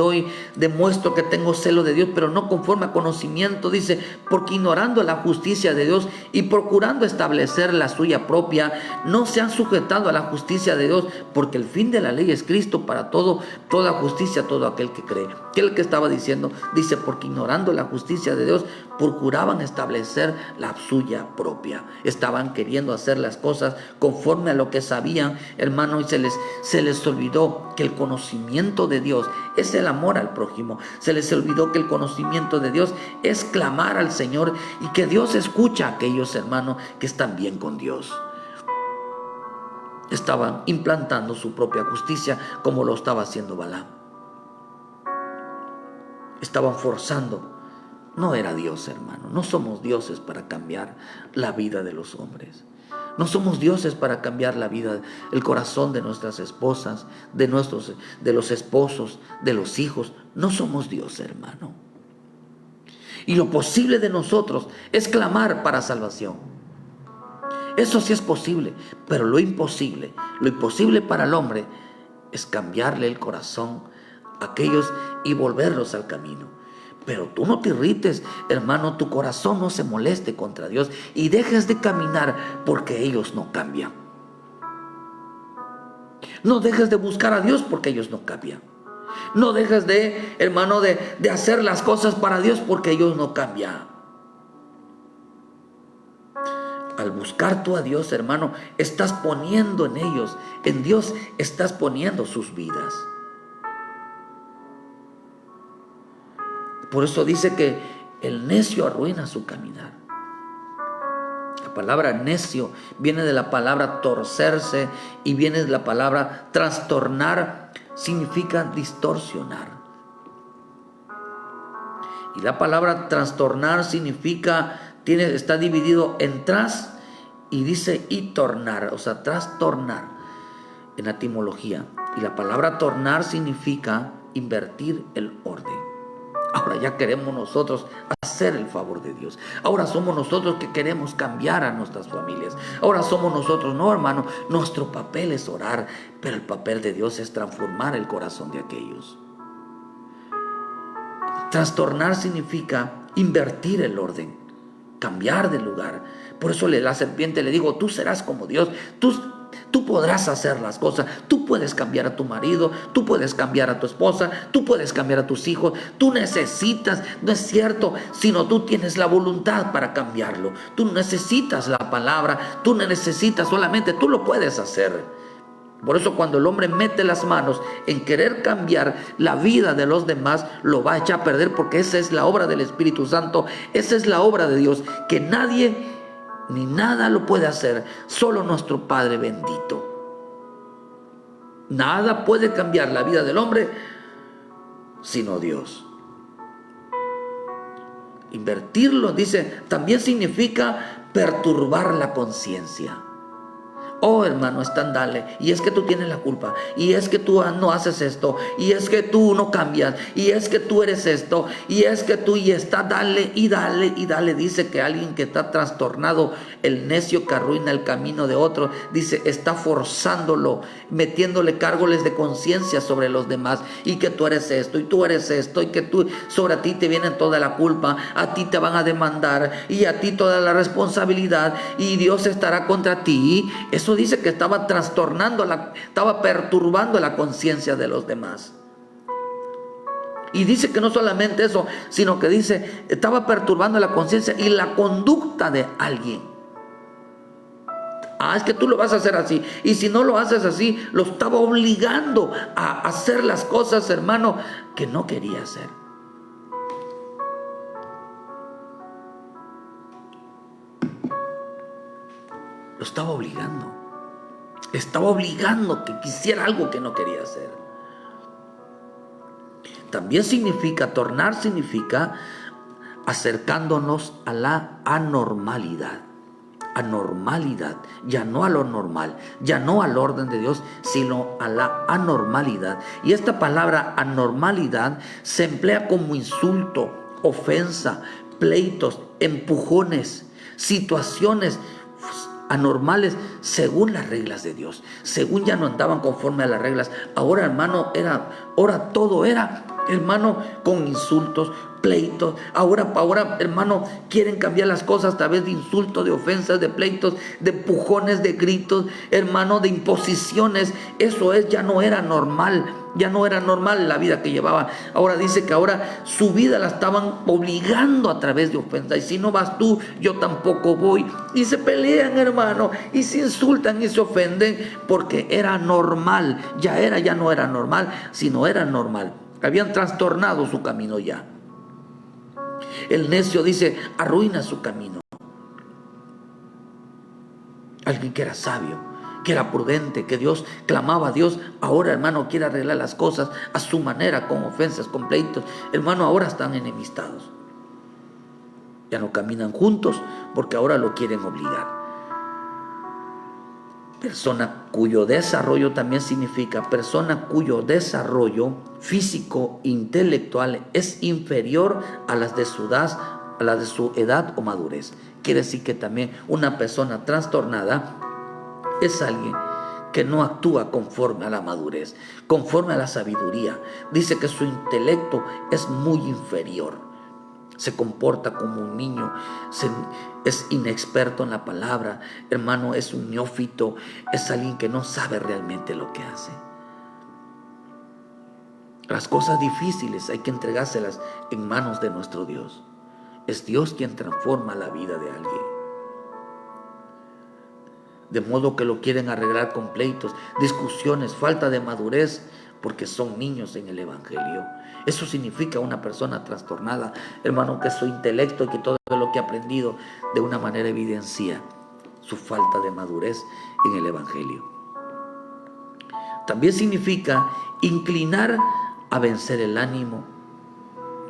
demuestro que tengo celo de Dios, pero no conforme a conocimiento. Dice: porque ignorando la justicia de Dios y procurando establecer la suya propia, no se han sujetado a la justicia de Dios, porque el fin de la ley es Cristo para toda justicia, todo aquel que cree. ¿Qué es lo que estaba diciendo? Dice: porque ignorando la justicia de Dios, procuraban establecer la suya propia. Estaban queriendo hacer las cosas conforme a lo que sabían, hermano, y se les olvidó que el conocimiento de Dios es el amor al prójimo. Se les olvidó que el conocimiento de Dios es clamar al Señor y que Dios escucha a aquellos, hermanos, que están bien con Dios. Estaban implantando su propia justicia como lo estaba haciendo Balaam. Estaban forzando. No era Dios, hermano. No somos dioses para cambiar la vida de los hombres. No somos dioses para cambiar la vida, el corazón de nuestras esposas, de los esposos, de los hijos. No somos Dios, hermano. Y lo posible de nosotros es clamar para salvación. Eso sí es posible, pero lo imposible para el hombre es cambiarle el corazón a aquellos y volverlos al camino. Pero tú no te irrites, hermano, tu corazón no se moleste contra Dios y dejes de caminar porque ellos no cambian. No dejes de buscar a Dios porque ellos no cambian. No dejes hermano, de hacer las cosas para Dios porque ellos no cambian. Al buscar tú a Dios, hermano, estás poniendo en ellos, en Dios estás poniendo sus vidas. Por eso dice que el necio arruina su caminar. La palabra necio viene de la palabra torcerse y viene de la palabra trastornar, significa distorsionar. Y la palabra trastornar significa, está dividido en tras y dice y tornar, o sea, trastornar en la etimología. Y la palabra tornar significa invertir el orden. Ahora ya queremos nosotros hacer el favor de Dios. Ahora somos nosotros que queremos cambiar a nuestras familias. Ahora somos nosotros, no, hermano, nuestro papel es orar, pero el papel de Dios es transformar el corazón de aquellos. Trastornar significa invertir el orden, cambiar de lugar. Por eso la serpiente le dijo: tú serás como Dios, tú podrás hacer las cosas, tú puedes cambiar a tu marido, tú puedes cambiar a tu esposa, tú puedes cambiar a tus hijos, tú necesitas, no es cierto, sino tú tienes la voluntad para cambiarlo, tú necesitas la palabra, tú necesitas solamente, tú lo puedes hacer. Por eso cuando el hombre mete las manos en querer cambiar la vida de los demás, lo va a echar a perder, porque esa es la obra del Espíritu Santo, esa es la obra de Dios, que nadie ni nada lo puede hacer, solo nuestro Padre bendito. Nada puede cambiar la vida del hombre sino Dios. Invertirlo, dice, también significa perturbar la conciencia. Oh, hermano, dale, y es que tú tienes la culpa, y es que tú no haces esto, y es que tú no cambias, y es que tú eres esto, y es que tú, y está, dale, y dale, y dale. Dice que alguien que está trastornado, el necio que arruina el camino de otro, dice, está forzándolo, metiéndole cargos de conciencia sobre los demás, y que tú eres esto, y tú eres esto, y que tú, sobre ti te viene toda la culpa, a ti te van a demandar, y a ti toda la responsabilidad, y Dios estará contra ti. Eso dice que estaba estaba perturbando la conciencia de los demás. Y dice que no solamente eso, sino que dice, estaba perturbando la conciencia y la conducta de alguien. Es que tú lo vas a hacer así. Y si no lo haces así, lo estaba obligando a hacer las cosas, hermano, que no quería hacer. Lo estaba obligando. Estaba obligando que quisiera algo que no quería hacer. También tornar significa acercándonos a la anormalidad. Anormalidad, ya no a lo normal, ya no al orden de Dios, sino a la anormalidad. Y esta palabra anormalidad se emplea como insulto, ofensa, pleitos, empujones, situaciones anormales según las reglas de Dios. Según ya no andaban conforme a las reglas. Ahora, hermano, ahora todo era, hermano, con insultos, pleitos. Ahora, hermano, quieren cambiar las cosas a través de insultos, de ofensas, de pleitos, de empujones, de gritos, hermano, de imposiciones. Eso ya no era normal. Ya no era normal la vida que llevaba. Ahora dice que ahora su vida la estaban obligando a través de ofensas. Y si no vas tú, yo tampoco voy. Y se pelean, hermano, y se insultan y se ofenden porque era normal. Ya no era normal, sino era normal. Habían trastornado su camino ya. El necio, dice, arruina su camino. Alguien que era sabio, que era prudente, que Dios clamaba a Dios, ahora, hermano, quiere arreglar las cosas a su manera, con ofensas, con pleitos. Hermano, ahora están enemistados. Ya no caminan juntos porque ahora lo quieren obligar. Persona cuyo desarrollo también significa persona cuyo desarrollo físico, intelectual es inferior a las de su edad o madurez. Quiere decir que también una persona trastornada es alguien que no actúa conforme a la madurez, conforme a la sabiduría. Dice que su intelecto es muy inferior. Se comporta como un niño, es inexperto en la palabra, hermano, es un neófito, es alguien que no sabe realmente lo que hace. Las cosas difíciles hay que entregárselas en manos de nuestro Dios. Es Dios quien transforma la vida de alguien. De modo que lo quieren arreglar con pleitos, discusiones, falta de madurez, porque son niños en el Evangelio. Eso significa una persona trastornada, hermano, que su intelecto y que todo lo que ha aprendido de una manera evidencia su falta de madurez en el Evangelio. También significa inclinar a vencer el ánimo.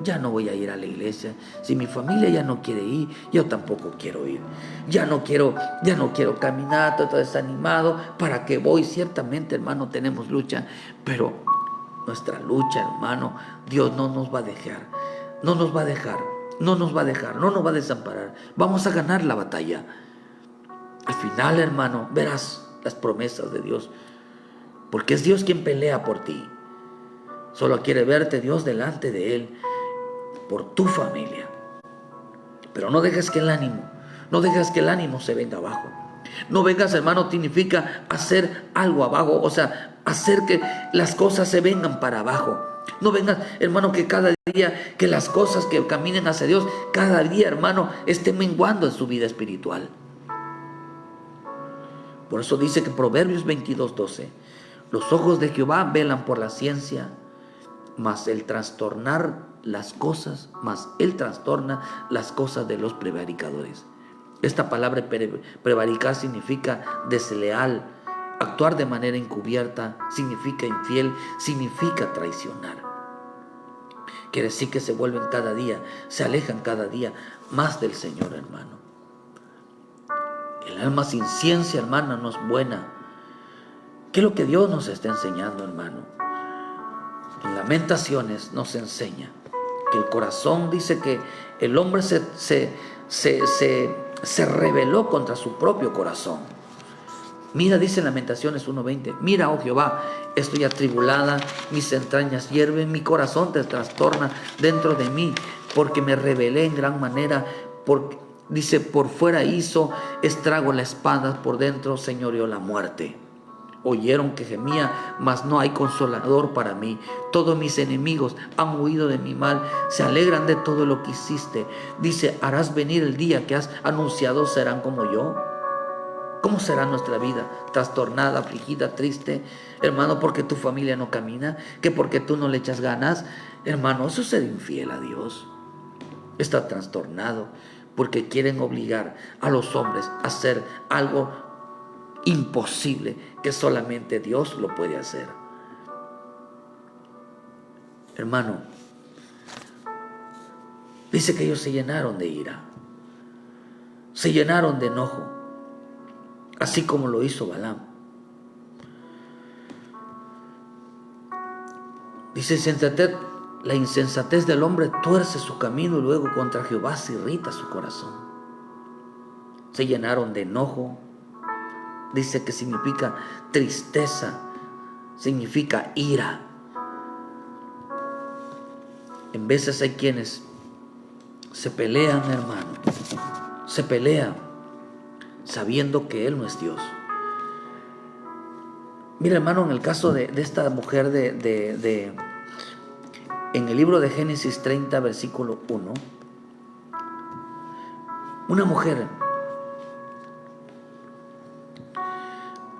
Ya no voy a ir a la iglesia. Si mi familia ya no quiere ir, yo tampoco quiero ir. Ya no quiero caminar, todo desanimado. ¿Para qué voy? Ciertamente, hermano, tenemos lucha, pero nuestra lucha, hermano, Dios no nos va a dejar. No nos va a dejar. No nos va a dejar. No nos va a desamparar. Vamos a ganar la batalla. Al final, hermano, verás las promesas de Dios. Porque es Dios quien pelea por ti. Solo quiere verte Dios delante de Él, por tu familia. Pero no dejes que el ánimo se venga abajo. No vengas, hermano, significa hacer algo abajo, o sea, hacer que las cosas se vengan para abajo. No vengas, hermano, que cada día, que las cosas que caminen hacia Dios, cada día, hermano, esté menguando en su vida espiritual. Por eso dice que Proverbios 22:12, los ojos de Jehová velan por la ciencia, mas él trastorna las cosas de los prevaricadores. Esta palabra prevaricar significa desleal, actuar de manera encubierta, significa infiel, significa traicionar. Quiere decir que se vuelven cada día, se alejan cada día más del Señor, hermano. El alma sin ciencia, hermano, no es buena. ¿Qué es lo que Dios nos está enseñando, hermano? En Lamentaciones nos enseña que el corazón, dice que el hombre se rebeló contra su propio corazón. Mira, dice en Lamentaciones 1:20, mira, oh Jehová, estoy atribulada, mis entrañas hierven, mi corazón te trastorna dentro de mí, porque me rebelé en gran manera, dice, por fuera hizo estrago la espada, por dentro señoreó la muerte. Oyeron que gemía, mas no hay consolador para mí. Todos mis enemigos han huido de mi mal, se alegran de todo lo que hiciste. Dice, harás venir el día que has anunciado, serán como yo. ¿Cómo será nuestra vida? Trastornada, afligida, triste, hermano, porque tu familia no camina, que porque tú no le echas ganas. Hermano, eso es ser infiel a Dios. Está trastornado porque quieren obligar a los hombres a hacer algo imposible, que solamente Dios lo puede hacer. Hermano, dice que ellos se llenaron de ira, se llenaron de enojo, así como lo hizo Balaam. Dice, la insensatez del hombre tuerce su camino y luego contra Jehová se irrita su corazón. Se llenaron de enojo. Dice que significa tristeza, significa ira. En veces hay quienes se pelean, hermano, se pelean sabiendo que Él no es Dios. Mira, hermano, en el caso de esta mujer en el libro de Génesis 30, versículo 1, una mujer,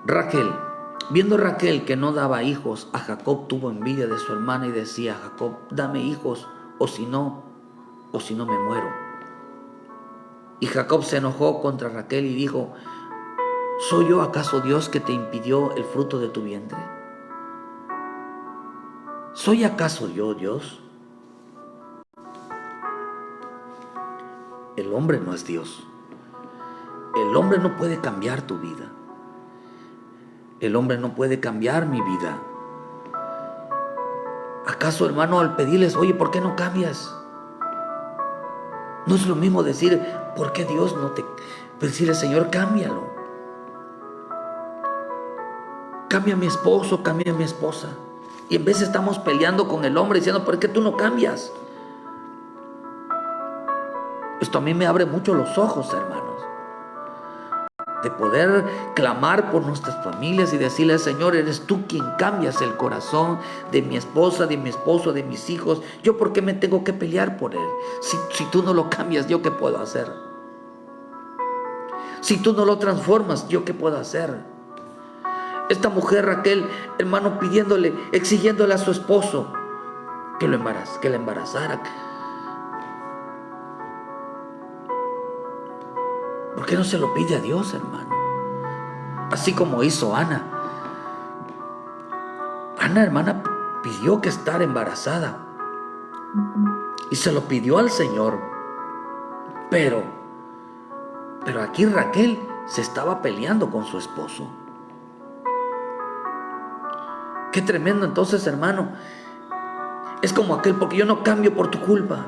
Raquel, viendo Raquel que no daba hijos a Jacob, tuvo envidia de su hermana y decía a Jacob, dame hijos, o si no me muero. Y Jacob se enojó contra Raquel y dijo, ¿soy yo acaso Dios que te impidió el fruto de tu vientre? ¿Soy acaso yo Dios? El hombre no es Dios. El hombre no puede cambiar tu vida. El hombre no puede cambiar mi vida. ¿Acaso, hermano, al pedirles, oye, ¿por qué no cambias? No es lo mismo decir, ¿por qué Dios no te...? Decirle, Señor, cámbialo. Cambia a mi esposo, cambia a mi esposa. Y en vez estamos peleando con el hombre diciendo, ¿por qué tú no cambias? Esto a mí me abre mucho los ojos, hermanos, de poder clamar por nuestras familias y decirle, Señor, eres tú quien cambias el corazón de mi esposa, de mi esposo, de mis hijos. ¿Yo por qué me tengo que pelear por él? Si tú no lo cambias, ¿yo qué puedo hacer? Si tú no lo transformas, ¿yo qué puedo hacer? Esta mujer Raquel, hermano, pidiéndole, exigiéndole a su esposo que la embarazara. ¿Por qué no se lo pide a Dios, hermano? Así como hizo Ana. Ana, hermana, pidió que estar embarazada y se lo pidió al Señor. Pero aquí Raquel se estaba peleando con su esposo. Qué tremendo entonces, hermano. Es como aquel, porque yo no cambio por tu culpa.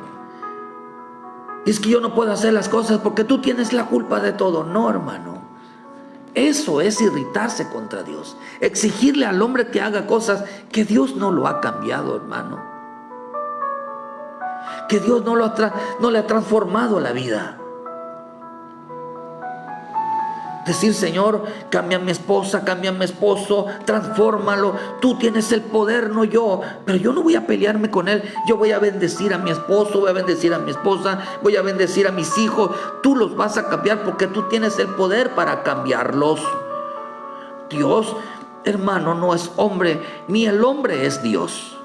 Es que yo no puedo hacer las cosas porque tú tienes la culpa de todo. No, hermano. Eso es irritarse contra Dios. Exigirle al hombre que haga cosas que Dios no lo ha cambiado, hermano. Que Dios no le ha transformado la vida. Decir, Señor, cambia a mi esposa, cambia a mi esposo, transfórmalo. Tú tienes el poder, no yo. Pero yo no voy a pelearme con él. Yo voy a bendecir a mi esposo, voy a bendecir a mi esposa, voy a bendecir a mis hijos. Tú los vas a cambiar porque tú tienes el poder para cambiarlos. Dios, hermano, no es hombre, ni el hombre es Dios.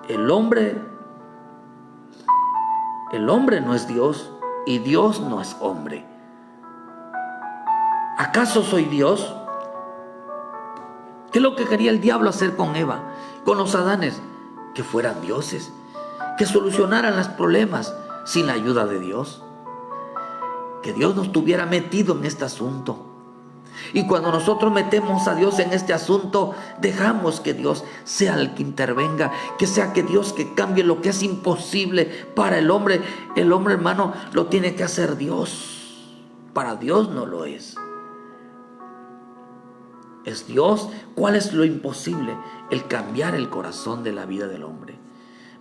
El hombre no es Dios y Dios no es hombre. ¿Acaso soy Dios? ¿Qué es lo que quería el diablo hacer con Eva, con los Adanes? Que fueran dioses, que solucionaran los problemas sin la ayuda de Dios. Que Dios nos tuviera metido en este asunto. Y cuando nosotros metemos a Dios en este asunto, dejamos que Dios sea el que intervenga, que sea que Dios que cambie lo que es imposible para el hombre. El hombre, hermano, lo tiene que hacer Dios. Para Dios no lo es. Es Dios. ¿Cuál es lo imposible? El cambiar el corazón de la vida del hombre.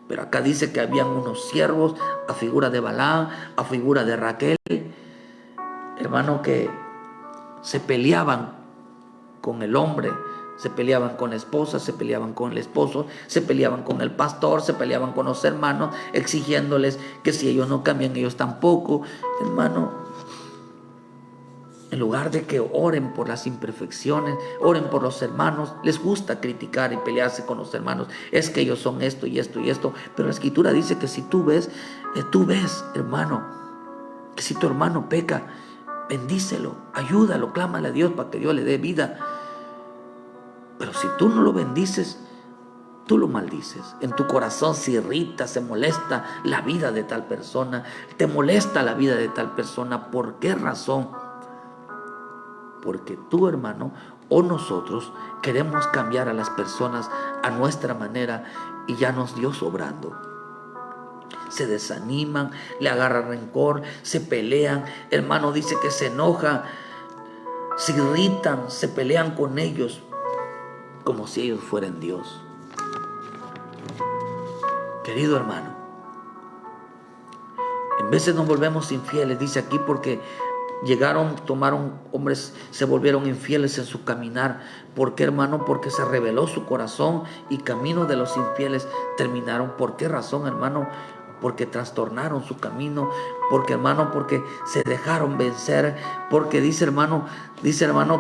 Pero acá dice que habían unos siervos a figura de Balaam, a figura de Raquel, hermano, que se peleaban con el hombre, se peleaban con la esposa, se peleaban con el esposo, se peleaban con el pastor, se peleaban con los hermanos, exigiéndoles que si ellos no cambian, ellos tampoco. Hermano, en lugar de que oren por las imperfecciones, oren por los hermanos, les gusta criticar y pelearse con los hermanos. Es que ellos son esto y esto y esto. Pero la Escritura dice que si tú ves, hermano, que si tu hermano peca, bendícelo, ayúdalo, clámale a Dios para que Dios le dé vida. Pero si tú no lo bendices, tú lo maldices. En tu corazón se irrita, se molesta la vida de tal persona, te molesta la vida de tal persona. ¿Por qué razón? Porque tu hermano o nosotros queremos cambiar a las personas a nuestra manera y ya nos dio sobrando. Se desaniman, le agarran rencor, se pelean. Hermano dice que se enoja, se irritan, se pelean con ellos como si ellos fueran Dios. Querido hermano, en veces nos volvemos infieles, dice aquí, porque tomaron hombres, se volvieron infieles en su caminar. ¿Por qué, hermano? Porque se rebeló su corazón y camino de los infieles terminaron. ¿Por qué razón, hermano? Porque trastornaron su camino. Porque, hermano, porque se dejaron vencer. Porque dice hermano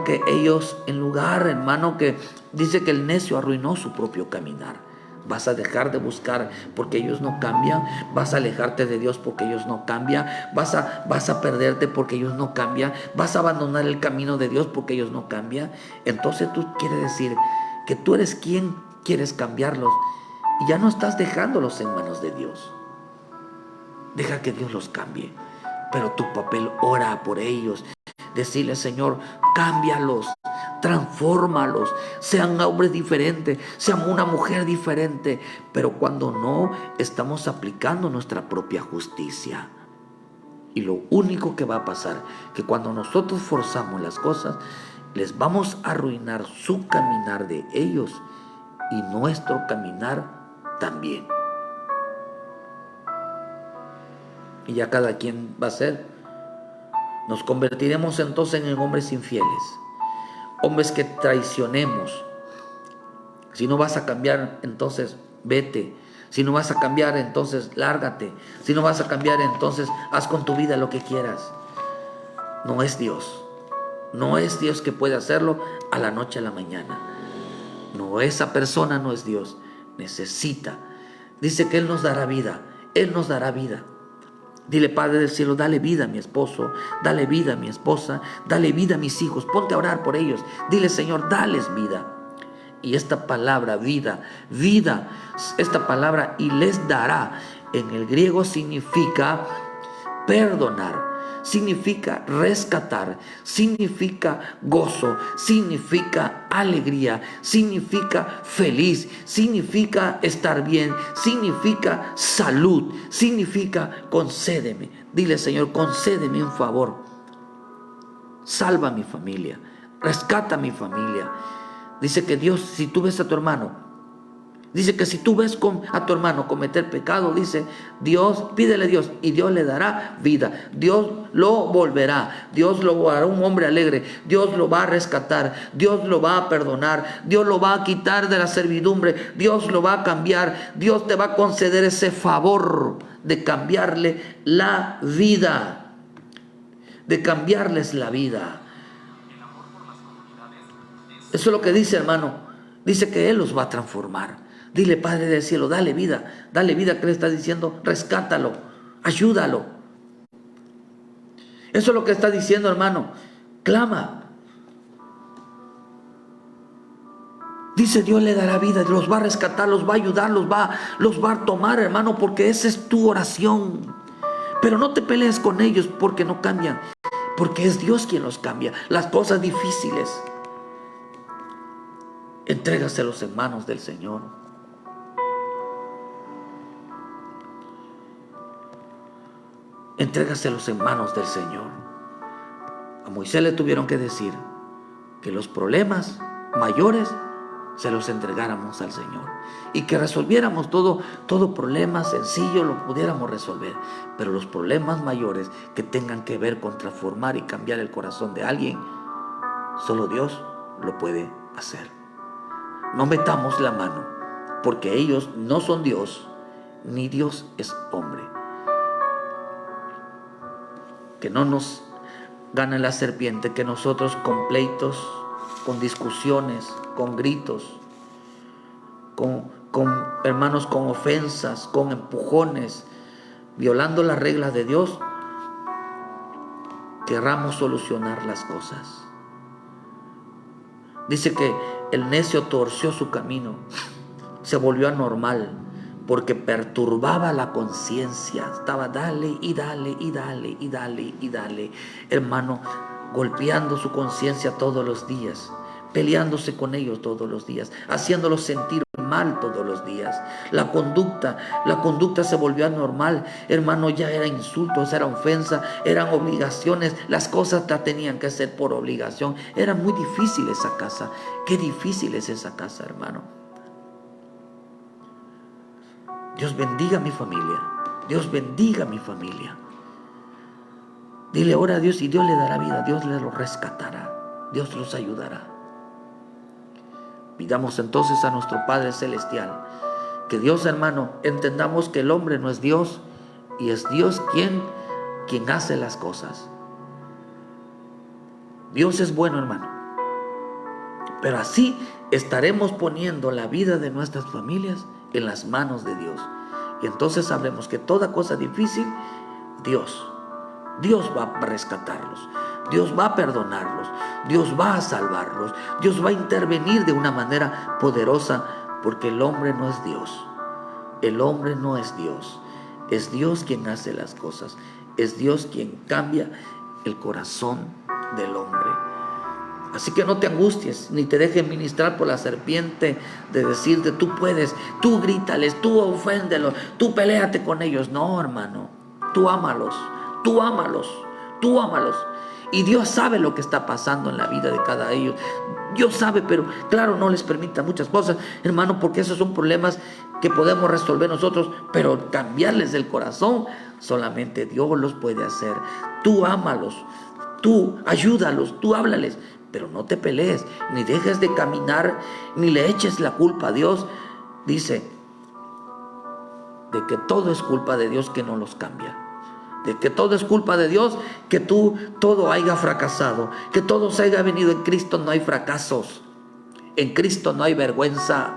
que ellos, en lugar, hermano, que dice que el necio arruinó su propio caminar. Vas a dejar de buscar porque ellos no cambian. Vas a alejarte de Dios porque ellos no cambian. Vas a perderte porque ellos no cambian. Vas a abandonar el camino de Dios porque ellos no cambian. Entonces tú quieres decir que tú eres quien quieres cambiarlos y ya no estás dejándolos en manos de Dios. Deja que Dios los cambie. Pero tu papel, ora por ellos. Decirle, Señor, cámbialos, transfórmalos, sean hombres diferentes, sean una mujer diferente. Pero cuando no, estamos aplicando nuestra propia justicia. Y lo único que va a pasar, que cuando nosotros forzamos las cosas, les vamos a arruinar su caminar de ellos y nuestro caminar también. Y ya cada quien va a ser. Nos convertiremos entonces en hombres infieles, hombres que traicionemos. Si no vas a cambiar, entonces vete. Si no vas a cambiar, entonces lárgate. Si no vas a cambiar, entonces haz con tu vida lo que quieras. No es Dios. No es Dios que puede hacerlo a la noche a la mañana. No, esa persona no es Dios. Necesita. Dice que Él nos dará vida. Él nos dará vida. Dile, Padre del cielo, dale vida a mi esposo, dale vida a mi esposa, dale vida a mis hijos, ponte a orar por ellos. Dile, Señor, dales vida. Y esta palabra, vida, esta palabra, y les dará, en el griego significa perdonar, significa rescatar, significa gozo, significa alegría, significa feliz, significa estar bien, significa salud, significa concédeme. Dile, Señor, concédeme un favor. Salva a mi familia, rescata a mi familia. Dice que Dios, si tú ves a tu hermano, dice que si tú ves a tu hermano cometer pecado, dice Dios, pídele a Dios y Dios le dará vida. Dios lo volverá. Dios lo hará un hombre alegre. Dios lo va a rescatar. Dios lo va a perdonar. Dios lo va a quitar de la servidumbre. Dios lo va a cambiar. Dios te va a conceder ese favor de cambiarle la vida. De cambiarles la vida. Eso es lo que dice, hermano. Dice que Él los va a transformar. Dile, Padre del cielo, dale vida que le está diciendo, rescátalo, ayúdalo. Eso es lo que está diciendo, hermano. Clama. Dice, Dios le dará vida, los va a rescatar, los va a ayudar, los va a tomar, hermano, porque esa es tu oración. Pero no te pelees con ellos porque no cambian, porque es Dios quien los cambia. Las cosas difíciles, entrégaselos en manos del Señor. Entrégaselos en manos del Señor. A Moisés le tuvieron que decir que los problemas mayores se los entregáramos al Señor y que resolviéramos todo problema sencillo lo pudiéramos resolver, pero los problemas mayores que tengan que ver con transformar y cambiar el corazón de alguien, solo Dios lo puede hacer. No metamos la mano, porque ellos no son Dios, ni Dios es hombre. Que no nos gane la serpiente, que nosotros con pleitos, con discusiones, con gritos, con hermanos, con ofensas, con empujones, violando las reglas de Dios, querramos solucionar las cosas. Dice que el necio torció su camino, se volvió anormal, porque perturbaba la conciencia. Estaba dale y dale y dale y dale y dale, hermano, golpeando su conciencia todos los días, peleándose con ellos todos los días, haciéndolos sentir mal todos los días. La conducta se volvió anormal, hermano. Ya era insultos, era ofensa, eran obligaciones. Las cosas las tenían que hacer por obligación. Era muy difícil esa casa. Qué difícil es esa casa, hermano. Dios bendiga a mi familia. Dios bendiga a mi familia. Dile ahora a Dios y Dios le dará vida. Dios le los rescatará. Dios los ayudará. Pidamos entonces a nuestro Padre Celestial que Dios, hermano, entendamos que el hombre no es Dios y es Dios quien hace las cosas. Dios es bueno, hermano, pero así estaremos poniendo la vida de nuestras familias en las manos de Dios, y entonces sabremos que toda cosa difícil, Dios va a rescatarlos, Dios va a perdonarlos, Dios va a salvarlos, Dios va a intervenir de una manera poderosa, porque el hombre no es Dios. El hombre no es Dios. Es Dios quien hace las cosas. Es Dios quien cambia el corazón del hombre. Así que no te angusties, ni te dejes ministrar por la serpiente de decirte, tú puedes, tú grítales, tú oféndelos, tú peléate con ellos. No, hermano, tú ámalos, tú ámalos, tú ámalos. Y Dios sabe lo que está pasando en la vida de cada ellos. Dios sabe, pero claro, no les permita muchas cosas, hermano, porque esos son problemas que podemos resolver nosotros, pero cambiarles el corazón, solamente Dios los puede hacer. Tú ámalos, tú ayúdalos, tú háblales, pero no te pelees, ni dejes de caminar, ni le eches la culpa a Dios. Dice de que todo es culpa de Dios que no los cambia. De que todo es culpa de Dios, que todo haya fracasado, que todo se haya venido. En Cristo no hay fracasos, en Cristo no hay vergüenza,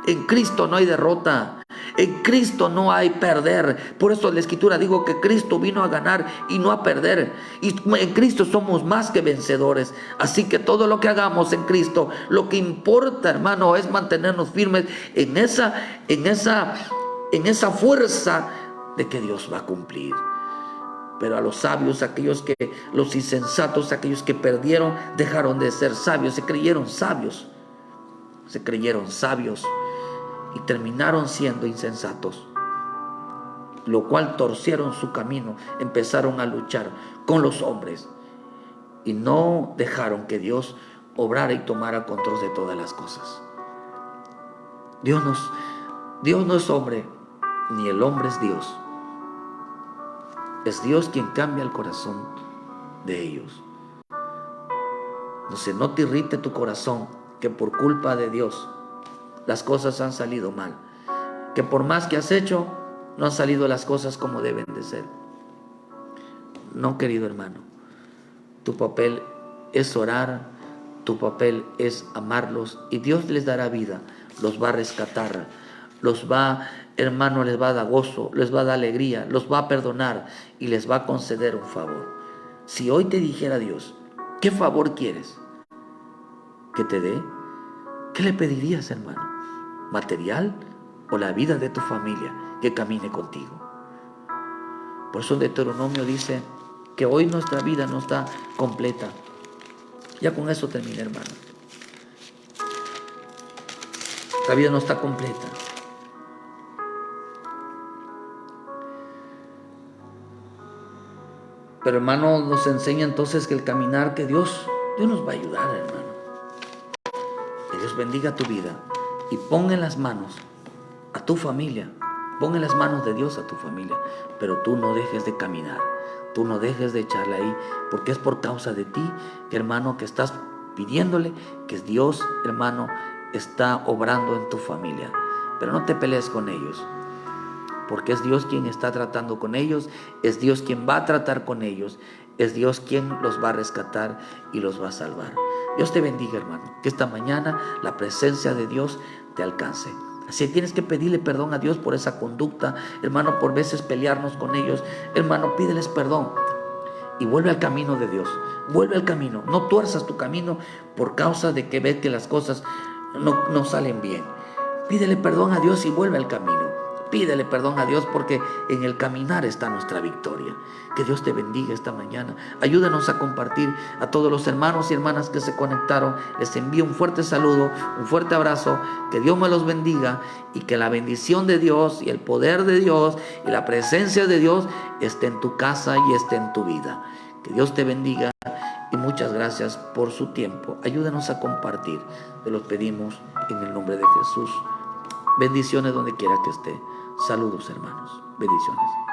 en Cristo no hay derrota, en Cristo no hay perder. Por eso la Escritura dijo que Cristo vino a ganar y no a perder, y en Cristo somos más que vencedores. Así que todo lo que hagamos en Cristo, lo que importa, hermano, es mantenernos firmes en esa fuerza de que Dios va a cumplir. Pero a los sabios, los insensatos, aquellos que perdieron, dejaron de ser sabios, se creyeron sabios y terminaron siendo insensatos, lo cual torcieron su camino, empezaron a luchar con los hombres y no dejaron que Dios obrara y tomara control de todas las cosas. Dios no es hombre, ni el hombre es Dios. Es Dios quien cambia el corazón de ellos. Entonces no te irrite tu corazón que por culpa de Dios las cosas han salido mal, que por más que has hecho no han salido las cosas como deben de ser. No, querido hermano, tu papel es orar, tu papel es amarlos, y Dios les dará vida, los va a rescatar, hermano, les va a dar gozo, les va a dar alegría, los va a perdonar y les va a conceder un favor. Si hoy te dijera Dios, ¿qué favor quieres que te dé? ¿Qué le pedirías, hermano? ¿Material o la vida de tu familia que camine contigo? Por eso Deuteronomio dice que hoy nuestra vida no está completa. Ya con eso terminé, hermano. La vida no está completa. Pero, hermano, nos enseña entonces que el caminar, que Dios nos va a ayudar, hermano. Que Dios bendiga tu vida y pon en las manos a tu familia, pon en las manos de Dios a tu familia, pero tú no dejes de caminar, tú no dejes de echarle ahí, porque es por causa de ti, hermano, que estás pidiéndole que Dios, hermano, está obrando en tu familia. Pero no te pelees con ellos, porque es Dios quien está tratando con ellos, es Dios quien va a tratar con ellos, es Dios quien los va a rescatar y los va a salvar. Dios te bendiga, hermano, que esta mañana la presencia de Dios te alcance. Así tienes que pedirle perdón a Dios por esa conducta, hermano, por veces pelearnos con ellos. Hermano, pídeles perdón y vuelve al camino de Dios. Vuelve al camino. No tuerzas tu camino por causa de que ves que las cosas no salen bien. Pídele perdón a Dios y vuelve al camino. Pídele perdón a Dios porque en el caminar está nuestra victoria. Que Dios te bendiga esta mañana. Ayúdanos a compartir a todos los hermanos y hermanas que se conectaron. Les envío un fuerte saludo, un fuerte abrazo. Que Dios me los bendiga y que la bendición de Dios y el poder de Dios y la presencia de Dios esté en tu casa y esté en tu vida. Que Dios te bendiga y muchas gracias por su tiempo. Ayúdanos a compartir. Te los pedimos en el nombre de Jesús. Bendiciones donde quiera que esté. Saludos, hermanos. Bendiciones.